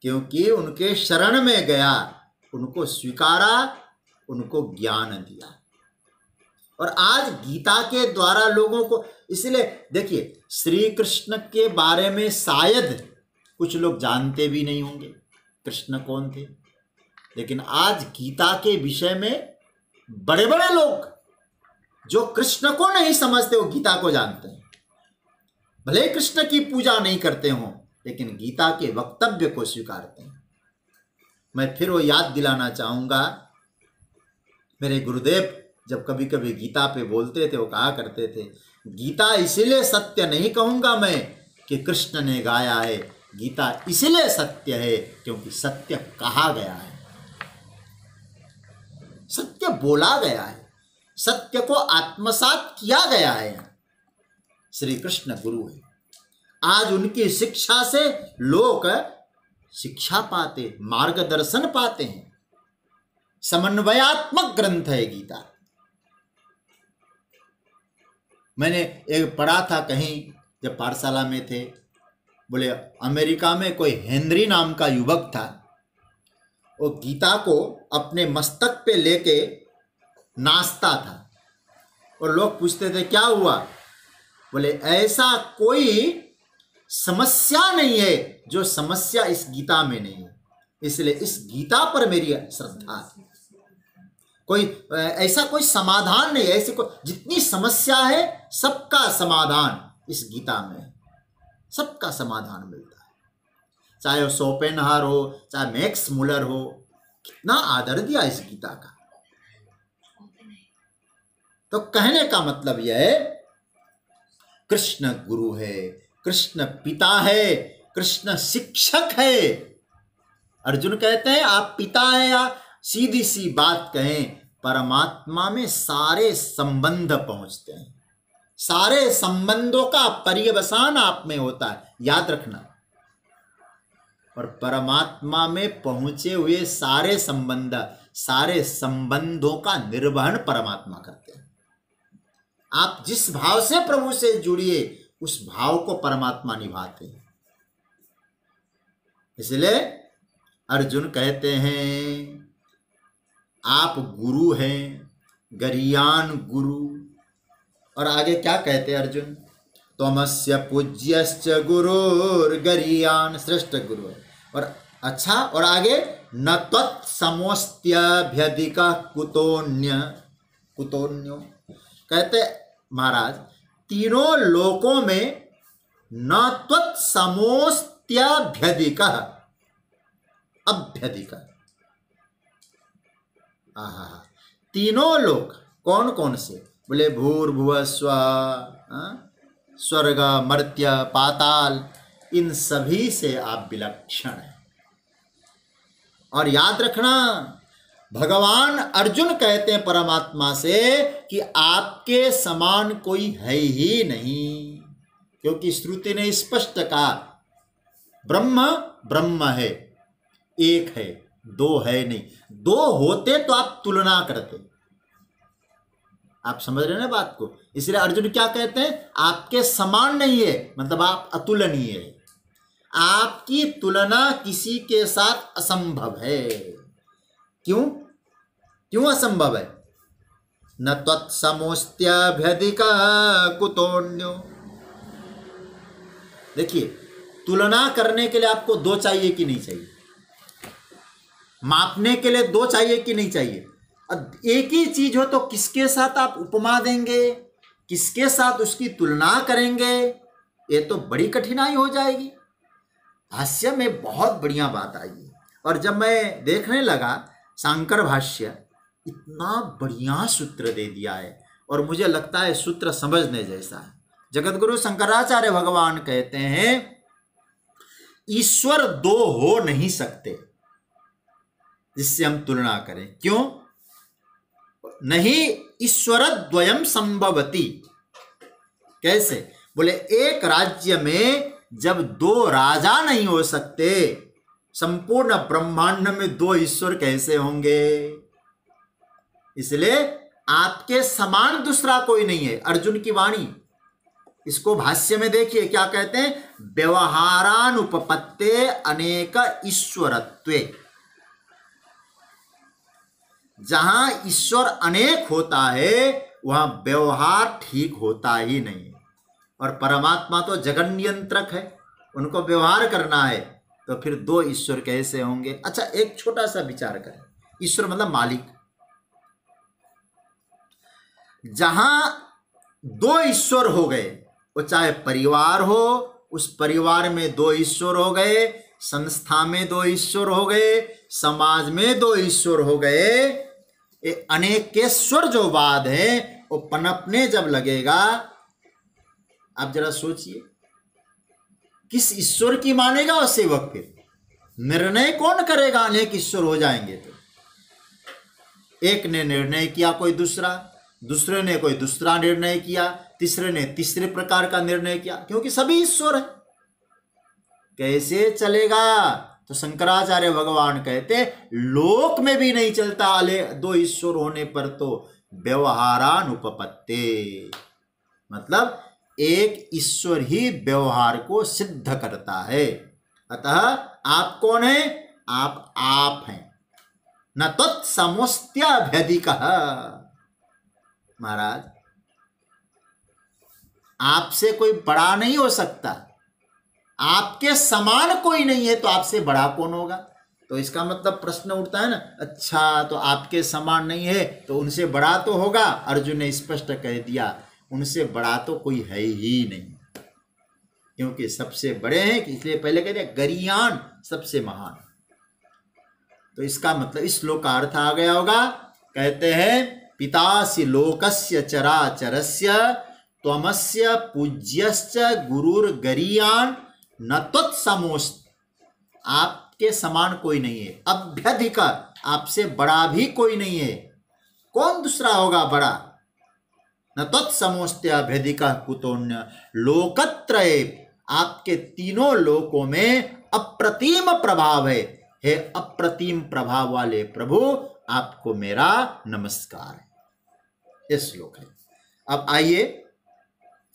क्योंकि उनके शरण में गया, उनको स्वीकारा, उनको ज्ञान दिया। और आज गीता के द्वारा लोगों को, इसलिए देखिए श्री कृष्ण के बारे में शायद कुछ लोग जानते भी नहीं होंगे कृष्ण कौन थे, लेकिन आज गीता के विषय में बड़े बड़े लोग जो कृष्ण को नहीं समझते वो गीता को जानते हैं। भले कृष्ण की पूजा नहीं करते हों, लेकिन गीता के वक्तव्य को स्वीकारते हैं। मैं फिर वो याद दिलाना चाहूंगा, मेरे गुरुदेव जब कभी कभी गीता पे बोलते थे, वो कहा करते थे, गीता इसीलिए सत्य नहीं कहूंगा मैं कि कृष्ण ने गाया है, गीता इसलिए सत्य है क्योंकि सत्य कहा गया है, सत्य बोला गया है, सत्य को आत्मसात किया गया है। श्री कृष्ण गुरु है। आज उनकी शिक्षा से लोग शिक्षा पाते, मार्गदर्शन पाते हैं। समन्वयात्मक ग्रंथ है गीता। मैंने एक पढ़ा था कहीं जब पाठशाला में थे, बोले अमेरिका में कोई हेनरी नाम का युवक था, वो गीता को अपने मस्तक पे लेके नाचता था, और लोग पूछते थे क्या हुआ? बोले ऐसा कोई समस्या नहीं है जो समस्या इस गीता में नहीं है, इसलिए इस गीता पर मेरी श्रद्धा है। कोई ऐसा कोई समाधान नहीं है, ऐसी कोई जितनी समस्या है सबका समाधान इस गीता में है, सबका समाधान मिलता है। चाहे वो शोपेनहार हो, चाहे मैक्स मुलर हो, कितना आदर दिया इस गीता का। तो कहने का मतलब यह है, कृष्ण गुरु है, कृष्ण पिता है, कृष्ण शिक्षक है। अर्जुन कहते हैं आप पिता हैं, या सीधी सी बात कहें, परमात्मा में सारे संबंध पहुंचते हैं, सारे संबंधों का पर्यवसान आप में होता है, याद रखना। और परमात्मा में पहुंचे हुए सारे संबंधों का निर्वहन परमात्मा करते हैं। आप जिस भाव से प्रभु से जुड़िए उस भाव को परमात्मा निभाते हैं। इसलिए अर्जुन कहते हैं आप गुरु हैं, गरियान गुरु। और आगे क्या कहते हैं अर्जुन? त्वमस्य पूज्यश्च गुरुर्गरीयान, श्रेष्ठ गुरु। और अच्छा, और आगे न त्वत्समोस्त्यभ्यधिका कुतोन्यो। कहते महाराज तीनों लोकों में न त्वत्समोस्त्यभ्यधिका, अभ्यधिका, तीनों लोक कौन कौन से? बोले भूर्भुवः स्वः, स्वर्ग, मर्त्य, पाताल, इन सभी से आप विलक्षण हैं। और याद रखना, भगवान अर्जुन कहते हैं परमात्मा से कि आपके समान कोई है ही नहीं, क्योंकि श्रुति ने स्पष्ट कहा ब्रह्म ब्रह्म है, एक है, दो है नहीं। दो होते तो आप तुलना करते। आप समझ रहे हैं ना बात को। इसलिए अर्जुन क्या कहते हैं, आपके समान नहीं है, मतलब आप अतुलनीय है, आपकी तुलना किसी के साथ असंभव है। क्यों क्यों असंभव है? न त्वत्समोस्त्यभ्यधिका कुतोन्यो। देखिए, तुलना करने के लिए आपको दो चाहिए कि नहीं चाहिए? मापने के लिए दो चाहिए कि नहीं चाहिए? एक ही चीज हो तो किसके साथ आप उपमा देंगे, किसके साथ उसकी तुलना करेंगे? ये तो बड़ी कठिनाई हो जाएगी। भाष्य में बहुत बढ़िया बात आई है, और जब मैं देखने लगा शांकर भाष्य, इतना बढ़िया सूत्र दे दिया है, और मुझे लगता है सूत्र समझने जैसा है। जगतगुरु शंकराचार्य भगवान कहते हैं ईश्वर दो हो नहीं सकते जिससे हम तुलना करें। क्यों नहीं? ईश्वर द्वयम संभवति। कैसे? बोले एक राज्य में जब दो राजा नहीं हो सकते, संपूर्ण ब्रह्मांड में दो ईश्वर कैसे होंगे? इसलिए आपके समान दूसरा कोई नहीं है। अर्जुन की वाणी, इसको भाष्य में देखिए क्या कहते हैं, व्यवहारानुपपत्ते अनेक ईश्वरत्वे। जहां ईश्वर अनेक होता है वहां व्यवहार ठीक होता ही नहीं। और परमात्मा तो जगन नियंत्रक है, उनको व्यवहार करना है, तो फिर दो ईश्वर कैसे होंगे? अच्छा, एक छोटा सा विचार करें। ईश्वर मतलब मालिक। जहां दो ईश्वर हो गए, वो चाहे परिवार हो, उस परिवार में दो ईश्वर हो गए, संस्था में दो ईश्वर हो गए, समाज में दो ईश्वर हो गए, ये अनेकेश्वर जो वाद है वो पनपने जब लगेगा, आप जरा सोचिए किस ईश्वर की मानेगा वो सेवक? फिर निर्णय कौन करेगा अनेक ईश्वर हो जाएंगे तो? एक ने निर्णय किया, कोई दूसरा, दूसरे ने कोई दूसरा निर्णय किया, तीसरे ने तीसरे प्रकार का निर्णय किया, क्योंकि सभी ईश्वर है। कैसे चलेगा? तो शंकराचार्य भगवान कहते लोक में भी नहीं चलता दो ईश्वर होने पर, तो व्यवहारानुपपत्ते, मतलब एक ईश्वर ही व्यवहार को सिद्ध करता है। अतः आप कौन है? आप हैं। न तत्समोस्त्यभ्यधिकः। महाराज, आपसे कोई बड़ा नहीं हो सकता, आपके समान कोई नहीं है, तो आपसे बड़ा कौन होगा? तो इसका मतलब प्रश्न उठता है ना, अच्छा तो आपके समान नहीं है तो उनसे बड़ा तो होगा। अर्जुन ने स्पष्ट कह दिया उनसे बड़ा तो कोई है ही नहीं, क्योंकि सबसे बड़े हैं, इसलिए पहले कह दिया गरियान, सबसे महान। तो इसका मतलब इस श्लोक का अर्थ आ गया होगा। कहते हैं पितासि लोकस्य चराचरस्य त्वमस्य पूज्यश्च गुरुर्गरीयान न त्वत्समोस्त। आपके समान कोई नहीं है, अभ्यधिक, आपसे बड़ा भी कोई नहीं है। कौन दूसरा होगा बड़ा? न तत्समोस्त्यभ्यधिक कुतोन्य लोकत्रये। आपके तीनों लोकों में अप्रतिम प्रभाव है। हे अप्रतिम प्रभाव वाले प्रभु, आपको मेरा नमस्कार है। ये श्लोक है। अब आइए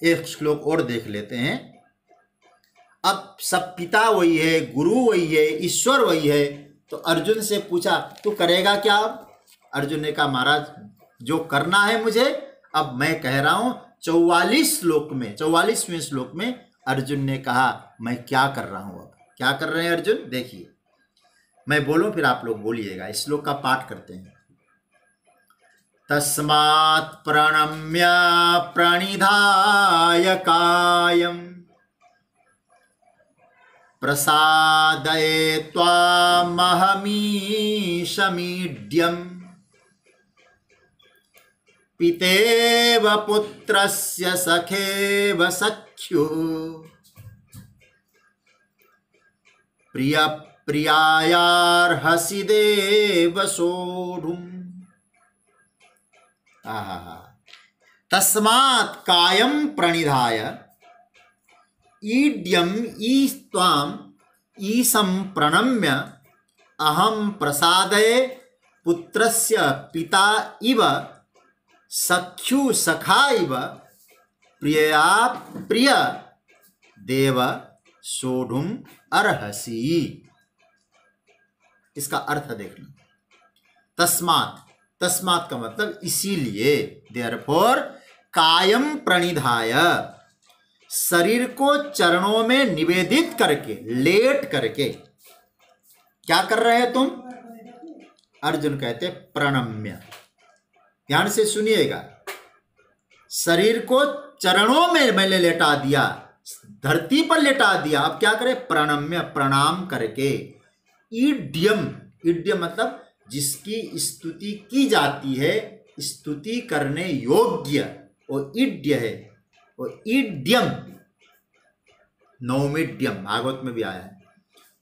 एक श्लोक और देख लेते हैं। अब सब पिता वही है, गुरु वही है, ईश्वर वही है, तो अर्जुन से पूछा तू करेगा क्या? अर्जुन ने कहा महाराज जो करना है मुझे, अब मैं कह रहा हूं। 44वें श्लोक में अर्जुन ने कहा मैं क्या कर रहा हूं। अब क्या कर रहे हैं अर्जुन? देखिए, मैं बोलूं फिर आप लोग बोलिएगा। इस श्लोक का पाठ करते हैं। तस्मात् प्रणम्य प्रणिधाय कायम् प्रसादये त्वामहमीशमीड्यम् पितेव पुत्रस्य सखेव सख्युः प्रिय प्रियायार्हसि देव सोढुम्। तस्मात् कायं प्रणिधाय ईड्यम् ईस्त्वाम् ईशं प्रणम्य अहं प्रसादये पुत्रस्य पिता इव सख्यु सखा इव प्रिया प्रिय देव सोढ़ुम अर्हसी। इसका अर्थ देखना। तस्मात्, तस्मात् का मतलब इसीलिए, देयरफॉर कायम प्रणिधाय, शरीर को चरणों में निवेदित करके, लेट करके, क्या कर रहे हैं तुम? अर्जुन कहते प्रणम्य। ध्यान से सुनिएगा, शरीर को चरणों में मैंने लेटा दिया, धरती पर लेटा दिया, अब क्या करें? प्रणम्य, प्रणाम करके। ईड्यम, ईड्यम मतलब जिसकी स्तुति की जाती है, स्तुति करने योग्य, वो ईड्य है, वो ईड्यम। नौमिड्यम भागवत में भी आया है,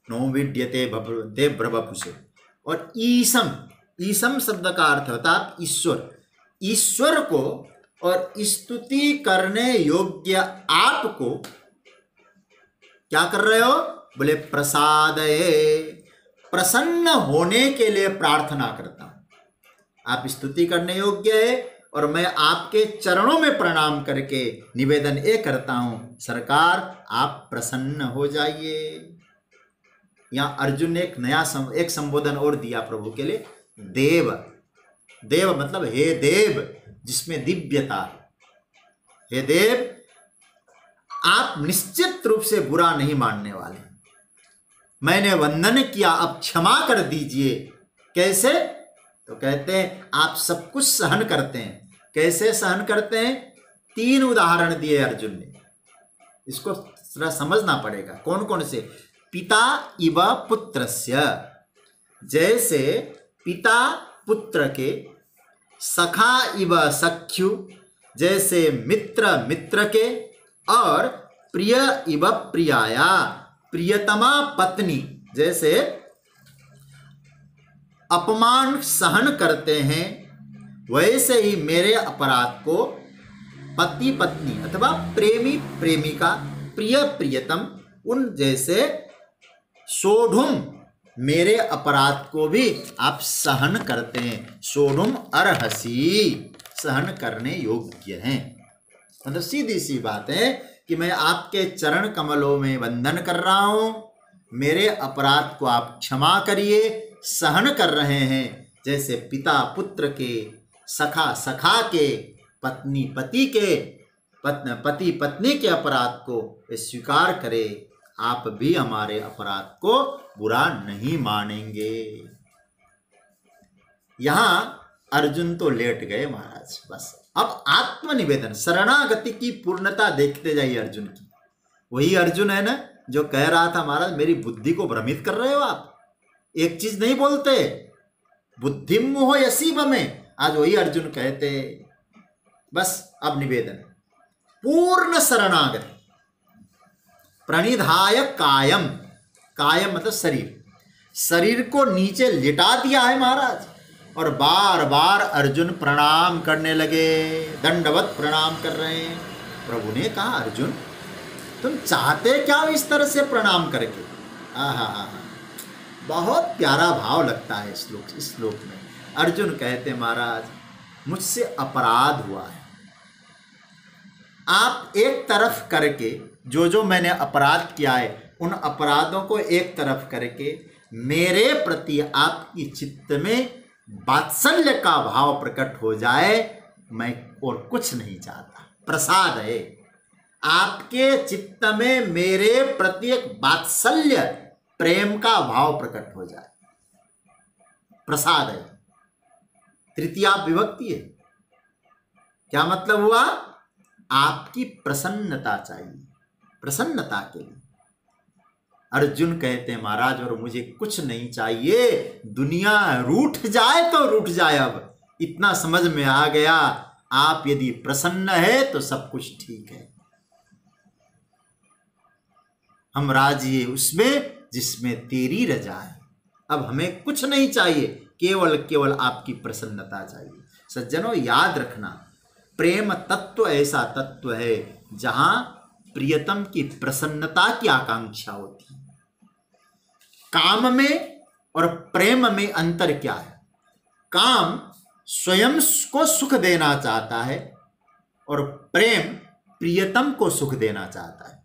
नौमिड्यते भवते ब्रवपुषे। और ईसम, ईसम शब्द का अर्थ होता है ईश्वर। ईश्वर को और स्तुति करने योग्य आपको क्या कर रहे हो? बोले प्रसादये, प्रसन्न होने के लिए प्रार्थना करता हूं। आप स्तुति करने योग्य है और मैं आपके चरणों में प्रणाम करके निवेदन ये करता हूं, सरकार आप प्रसन्न हो जाइए। यहां अर्जुन ने एक संबोधन और दिया प्रभु के लिए, देव। देव मतलब हे देव, जिसमें दिव्यता है। हे देव, आप निश्चित रूप से बुरा नहीं मानने वाले, मैंने वंदन किया, अब क्षमा कर दीजिए। कैसे? तो कहते हैं आप सब कुछ सहन करते हैं। कैसे सहन करते हैं? 3 उदाहरण दिए अर्जुन ने, इसको थोड़ा समझना पड़ेगा। कौन कौन से? पिता इव पुत्रस्य, जैसे पिता पुत्र के, सखा इव सख्यु, जैसे मित्र मित्र के, और प्रिय इव प्रियाया, प्रियतमा पत्नी, जैसे अपमान सहन करते हैं वैसे ही मेरे अपराध को पति पत्नी अथवा प्रेमी प्रेमिका, प्रिय प्रियतम, उन जैसे सोढ़ुम, मेरे अपराध को भी आप सहन करते हैं। सोढ़ुम अर्हसी, सहन करने योग्य हैं। मतलब सीधी सी बात है कि मैं आपके चरण कमलों में वंदन कर रहा हूं, मेरे अपराध को आप क्षमा करिए, सहन कर रहे हैं। जैसे पिता पुत्र के, सखा सखा के, पत्नी पति के, पति पत्नी के अपराध को स्वीकार करे, आप भी हमारे अपराध को बुरा नहीं मानेंगे। यहां अर्जुन तो लेट गए महाराज, बस अब आत्मनिवेदन, शरणागति की पूर्णता देखते जाइए अर्जुन की। वही अर्जुन है ना जो कह रहा था महाराज मेरी बुद्धि को भ्रमित कर रहे हो आप, एक चीज नहीं बोलते, बुद्धिम मोह यसीब में। आज वही अर्जुन कहते बस अब निवेदन, पूर्ण शरणागति, प्रणिधाय कायम, कायम मतलब शरीर, शरीर को नीचे लिटा दिया है महाराज। और बार बार अर्जुन प्रणाम करने लगे, दंडवत प्रणाम कर रहे हैं। प्रभु ने कहा अर्जुन तुम चाहते क्या हो इस तरह से प्रणाम करके? आहा, बहुत प्यारा भाव लगता है इस श्लोक में। अर्जुन कहते महाराज मुझसे अपराध हुआ है, आप एक तरफ करके जो मैंने अपराध किया है उन अपराधों को एक तरफ करके मेरे प्रति आपकी चित्त में वात्सल्य का भाव प्रकट हो जाए, मैं और कुछ नहीं चाहता। प्रसाद है, आपके चित्त में मेरे प्रति एक वात्सल्य प्रेम का भाव प्रकट हो जाए, प्रसाद है। तृतीया विभक्ति है। क्या मतलब हुआ? आपकी प्रसन्नता चाहिए, प्रसन्नता के लिए। अर्जुन कहते हैं महाराज और मुझे कुछ नहीं चाहिए, दुनिया रूठ जाए तो रूठ जाए, अब इतना समझ में आ गया, आप यदि प्रसन्न है तो सब कुछ ठीक है। हम राजी उसमें जिसमें तेरी रजा है। अब हमें कुछ नहीं चाहिए, केवल केवल आपकी प्रसन्नता चाहिए। सज्जनों याद रखना, प्रेम तत्व ऐसा तत्व है जहां प्रियतम की प्रसन्नता की आकांक्षा होती है। काम में और प्रेम में अंतर क्या है? काम स्वयं को सुख देना चाहता है और प्रेम प्रियतम को सुख देना चाहता है।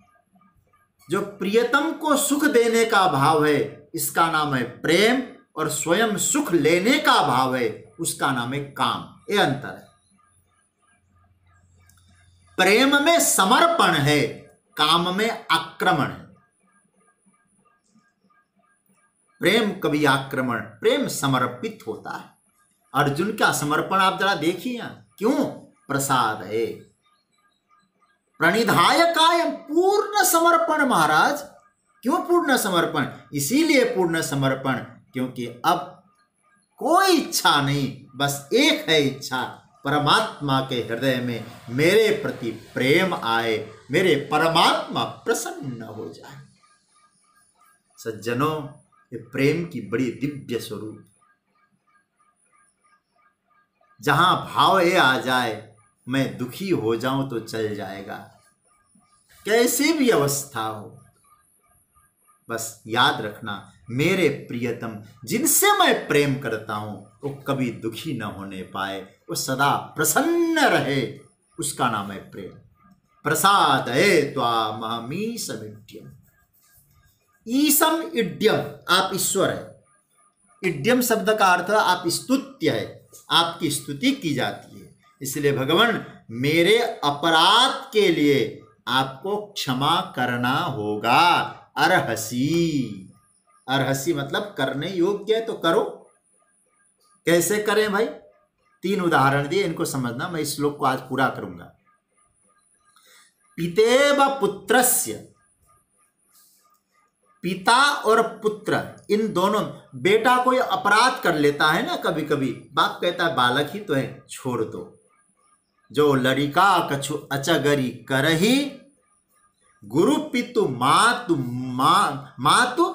जो प्रियतम को सुख देने का भाव है इसका नाम है प्रेम, और स्वयं सुख लेने का भाव है उसका नाम है काम। ये अंतर है। प्रेम में समर्पण है, काम में आक्रमण है। प्रेम कभी आक्रमण, प्रेम समर्पित होता है। अर्जुन का समर्पण आप जरा देखिए, क्यों? प्रसाद है। प्रणिधाय कायम, पूर्ण समर्पण महाराज। क्यों पूर्ण समर्पण? इसीलिए पूर्ण समर्पण क्योंकि अब कोई इच्छा नहीं, बस एक है इच्छा, परमात्मा के हृदय में मेरे प्रति प्रेम आए, मेरे परमात्मा प्रसन्न हो जाए। सज्जनों, ये प्रेम की बड़ी दिव्य स्वरूप। जहां भाव ये आ जाए, मैं दुखी हो जाऊं तो चल जाएगा, कैसी भी अवस्था हो, बस याद रखना मेरे प्रियतम जिनसे मैं प्रेम करता हूं वो कभी दुखी न होने पाए, वो सदा प्रसन्न रहे, उसका नाम है प्रेम। प्रसाद है त्वामहमी समिड्यम। ईसम इड्यम, आप ईश्वर है। इड्यम शब्द का अर्थ आप स्तुत्य है, आपकी स्तुति की जाती है। इसलिए भगवान, मेरे अपराध के लिए आपको क्षमा करना होगा। अर्हसी, अर्हसी मतलब करने योग्य है तो करो। कैसे करें भाई? 3 उदाहरण दिए, इनको समझना। मैं इस श्लोक को आज पूरा करूंगा। पितेव पुत्रस्य, पिता और पुत्र, इन दोनों, बेटा कोई अपराध कर लेता है ना कभी कभी, बाप कहता है बालक ही तो है, छोड़ दो। जो लड़िका कछु अचगरी करही, गुरु पितु मातु मातु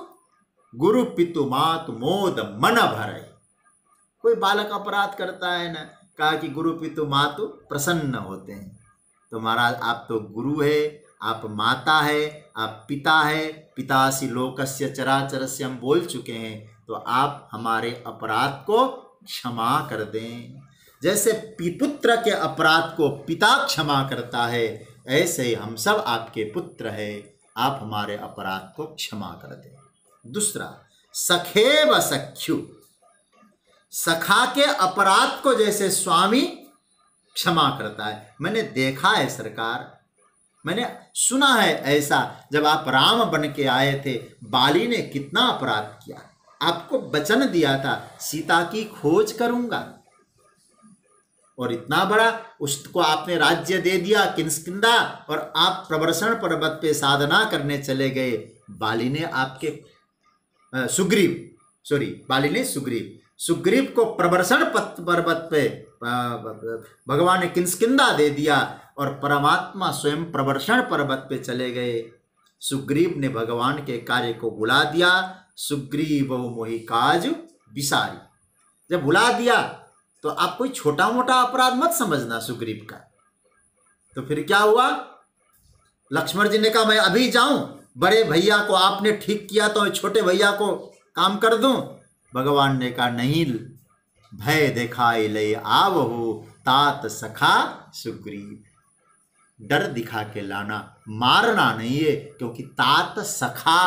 गुरु पितु मातु मोद मन भरे। कोई बालक अपराध करता है ना, कहा कि गुरु पितु मातु प्रसन्न होते हैं। तो महाराज, आप तो गुरु है, आप माता है, आप पिता है। पितासि लोकस्य चराचरस्य हम बोल चुके हैं, तो आप हमारे अपराध को क्षमा कर दें। जैसे पुत्र के अपराध को पिता क्षमा करता है, ऐसे ही हम सब आपके पुत्र हैं, आप हमारे अपराध को क्षमा कर दें। दूसरा, सखेव सख्यु, सखा के अपराध को जैसे स्वामी क्षमा करता है। मैंने देखा है सरकार, मैंने सुना है ऐसा, जब आप राम बन के आए थे, बाली ने कितना अपराध किया। आपको वचन दिया था सीता की खोज करूंगा, और इतना बड़ा उसको आपने राज्य दे दिया किष्किंधा, और आप प्रवर्षण पर्वत पे साधना करने चले गए। बाली ने आपके सुग्रीव को प्रवर्षण पर्वत पे भगवान ने किष्किंधा दे दिया, और परमात्मा स्वयं प्रवर्षण पर्वत पे चले गए। सुग्रीव ने भगवान के कार्य को बुला दिया। सुग्रीव मोहि काज बिसारी, जब बुला दिया तो आप कोई छोटा मोटा अपराध मत समझना सुग्रीव का। तो फिर क्या हुआ? लक्ष्मण जी ने कहा मैं अभी जाऊं, बड़े भैया को आपने ठीक किया तो छोटे भैया को काम कर दूं। भगवान ने कहा नहीं, भय दिखाई ले आवहु तात सखा सुग्रीव। डर दिखा के लाना, मारना नहीं है, क्योंकि तात सखा,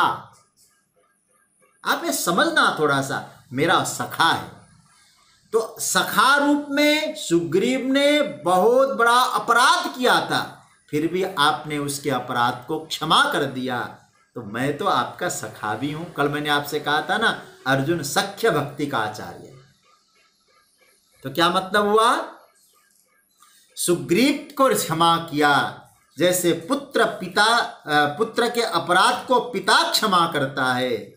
आप ये समझना थोड़ा सा, मेरा सखा है। तो सखा रूप में सुग्रीव ने बहुत बड़ा अपराध किया था, फिर भी आपने उसके अपराध को क्षमा कर दिया। तो मैं तो आपका सखा भी हूं। कल मैंने आपसे कहा था ना, अर्जुन सख्य भक्ति का आचार्य। तो क्या मतलब हुआ? सुग्रीव को क्षमा किया, जैसे पुत्र के अपराध को पिता क्षमा करता है,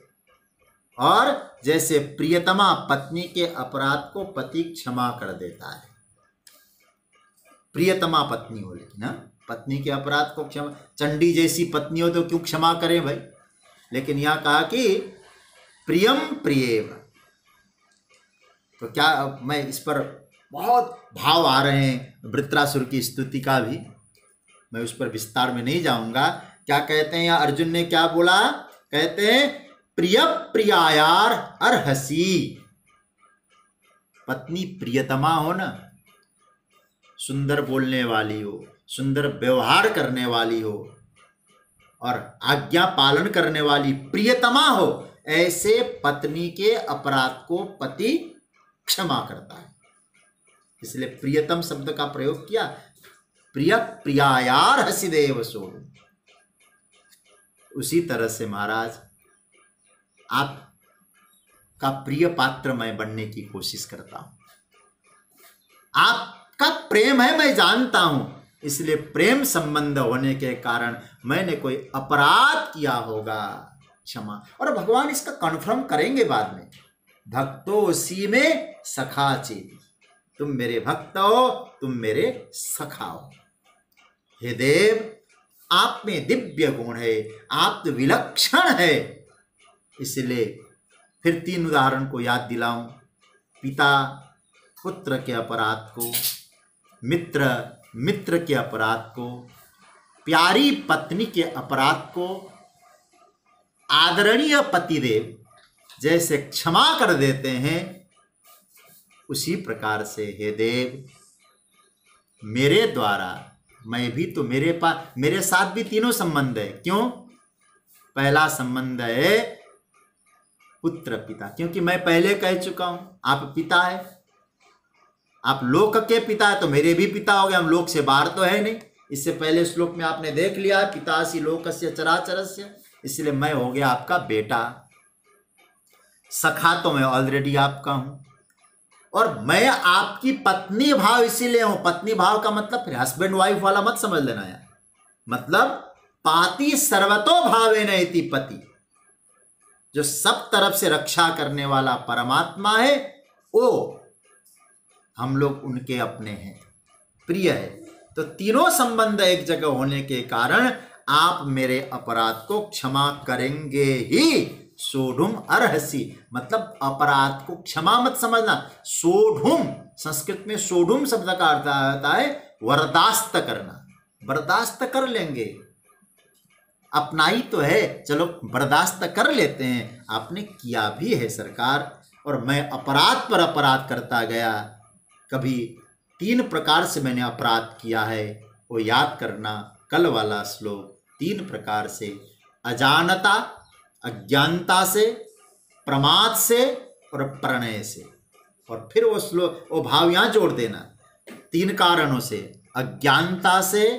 और जैसे प्रियतमा पत्नी के अपराध को पति क्षमा कर देता है। प्रियतमा पत्नी हो, लेकिन ना पत्नी के अपराध को क्षमा, चंडी जैसी पत्नी हो तो क्यों क्षमा करें भाई? लेकिन यहां कहा कि प्रियम प्रियेव। तो क्या मैं इस पर बहुत भाव आ रहे हैं, वृत्रासुर की स्तुति का भी, मैं उस पर विस्तार में नहीं जाऊंगा। क्या कहते हैं यहाँ अर्जुन ने क्या बोला? कहते हैं प्रिय प्रियायार अर्हसी। पत्नी प्रियतमा हो ना, सुंदर बोलने वाली हो, सुंदर व्यवहार करने वाली हो और आज्ञा पालन करने वाली प्रियतमा हो, ऐसे पत्नी के अपराध को पति क्षमा करता है। इसलिए प्रियतम शब्द का प्रयोग किया। प्रिय प्रियायार हसिदेव सोढुम। उसी तरह से महाराज आपका प्रिय पात्र मैं बनने की कोशिश करता हूं। आपका प्रेम है मैं जानता हूं, इसलिए प्रेम संबंध होने के कारण मैंने कोई अपराध किया होगा, क्षमा। और भगवान इसका कन्फर्म करेंगे बाद में, भक्तो उसी में सखा चेति। तुम मेरे भक्त हो, तुम मेरे सखा हो। हे देव, आप में दिव्य गुण है, आप तो विलक्षण है। इसलिए फिर 3 उदाहरण को याद दिलाऊं। पिता पुत्र के अपराध को, मित्र मित्र के अपराध को, प्यारी पत्नी के अपराध को आदरणीय पतिदेव जैसे क्षमा कर देते हैं, उसी प्रकार से हे देव, मेरे द्वारा मैं भी तो मेरे साथ भी तीनों संबंध है। क्यों? पहला संबंध है पुत्र पिता, क्योंकि मैं पहले कह चुका हूं आप पिता है, आप लोक के पिता है तो मेरे भी पिता हो गए। हम लोक से बाहर तो है नहीं। इससे पहले श्लोक में आपने देख लिया है, पितासी लोकस्य चराचरस्य, इसलिए मैं हो गया आपका बेटा। सखा तो मैं ऑलरेडी आपका हूं, और मैं आपकी पत्नी भाव इसीलिए हूं। पत्नी भाव का मतलब फिर हस्बैंड वाइफ वाला मत समझ लेना यार, मतलब पाति सर्वतो भावेन इति पति, जो सब तरफ से रक्षा करने वाला परमात्मा है, वो हम लोग उनके अपने हैं, प्रिय है। तो तीनों संबंध एक जगह होने के कारण आप मेरे अपराध को क्षमा करेंगे ही। सोढुम अर्हसि, मतलब अपराध को क्षमा मत समझना। सोढुम, संस्कृत में सोढुम शब्द का अर्थ आता है बर्दाश्त करना। बर्दाश्त कर लेंगे, अपना ही तो है, चलो बर्दाश्त कर लेते हैं। आपने किया भी है सरकार, और मैं अपराध पर अपराध करता गया। कभी 3 प्रकार से मैंने अपराध किया है, वो याद करना। कल वाला श्लोक 3 प्रकार से, अजानता, अज्ञानता से, प्रमाद से और प्रणय से। और फिर वो श्लोक, वो भाव यहाँ जोड़ देना, 3 कारणों से, अज्ञानता से,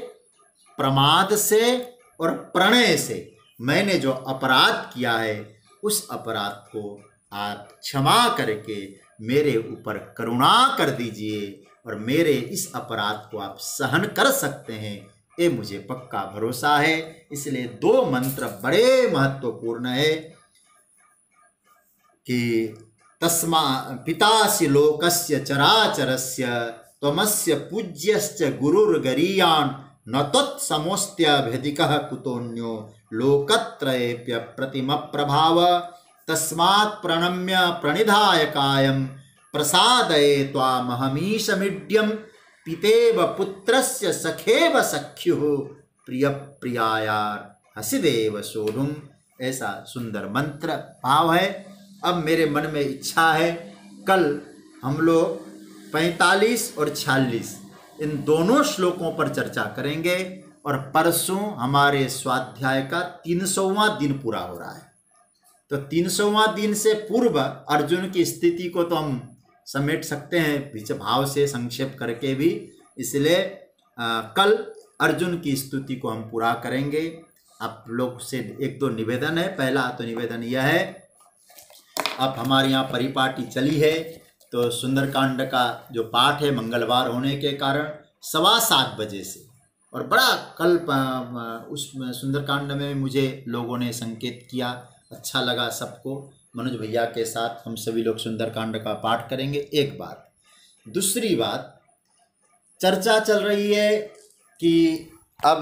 प्रमाद से और प्रणय से मैंने जो अपराध किया है, उस अपराध को आप क्षमा करके मेरे ऊपर करुणा कर दीजिए, और मेरे इस अपराध को आप सहन कर सकते हैं, ये मुझे पक्का भरोसा है। इसलिए 2 मंत्र बड़े महत्वपूर्ण है कि तस्मा पितासि लोकस्य चराचरस्य त्वमस्य पूज्यश्च गुरुर्गरीयान् न तत्समोऽस्त्यभ्यधिकः कुतोऽन्यो लोकत्रयेऽप्य प्रतिम प्रभाव तस्मात् प्रणम्य प्रणिधाय कायं प्रसादये त्वामहमीशमीड्यं पितेव पुत्रस्य सखेव सख्युः प्रिय प्रियायार हसिदेव सोढुम। ऐसा सुंदर मंत्र भाव है। अब मेरे मन में इच्छा है, कल हम लोग 45 और 46 इन दोनों श्लोकों पर चर्चा करेंगे, और परसों हमारे स्वाध्याय का 300वां दिन पूरा हो रहा है। तो 300वां दिन से पूर्व अर्जुन की स्थिति को तो हम समेट सकते हैं पीछे भाव से संक्षेप करके भी, इसलिए कल अर्जुन की स्तुति को हम पूरा करेंगे। आप लोग से 1-2 निवेदन है। पहला तो निवेदन यह है, अब हमारे यहाँ परिपाटी चली है, तो सुंदरकांड का जो पाठ है मंगलवार होने के कारण 7:15 बजे से, और बड़ा कल उस सुंदरकांड में मुझे लोगों ने संकेत किया, अच्छा लगा सबको। मनोज भैया के साथ हम सभी लोग सुंदरकांड का पाठ करेंगे। एक बात। दूसरी बात, चर्चा चल रही है कि अब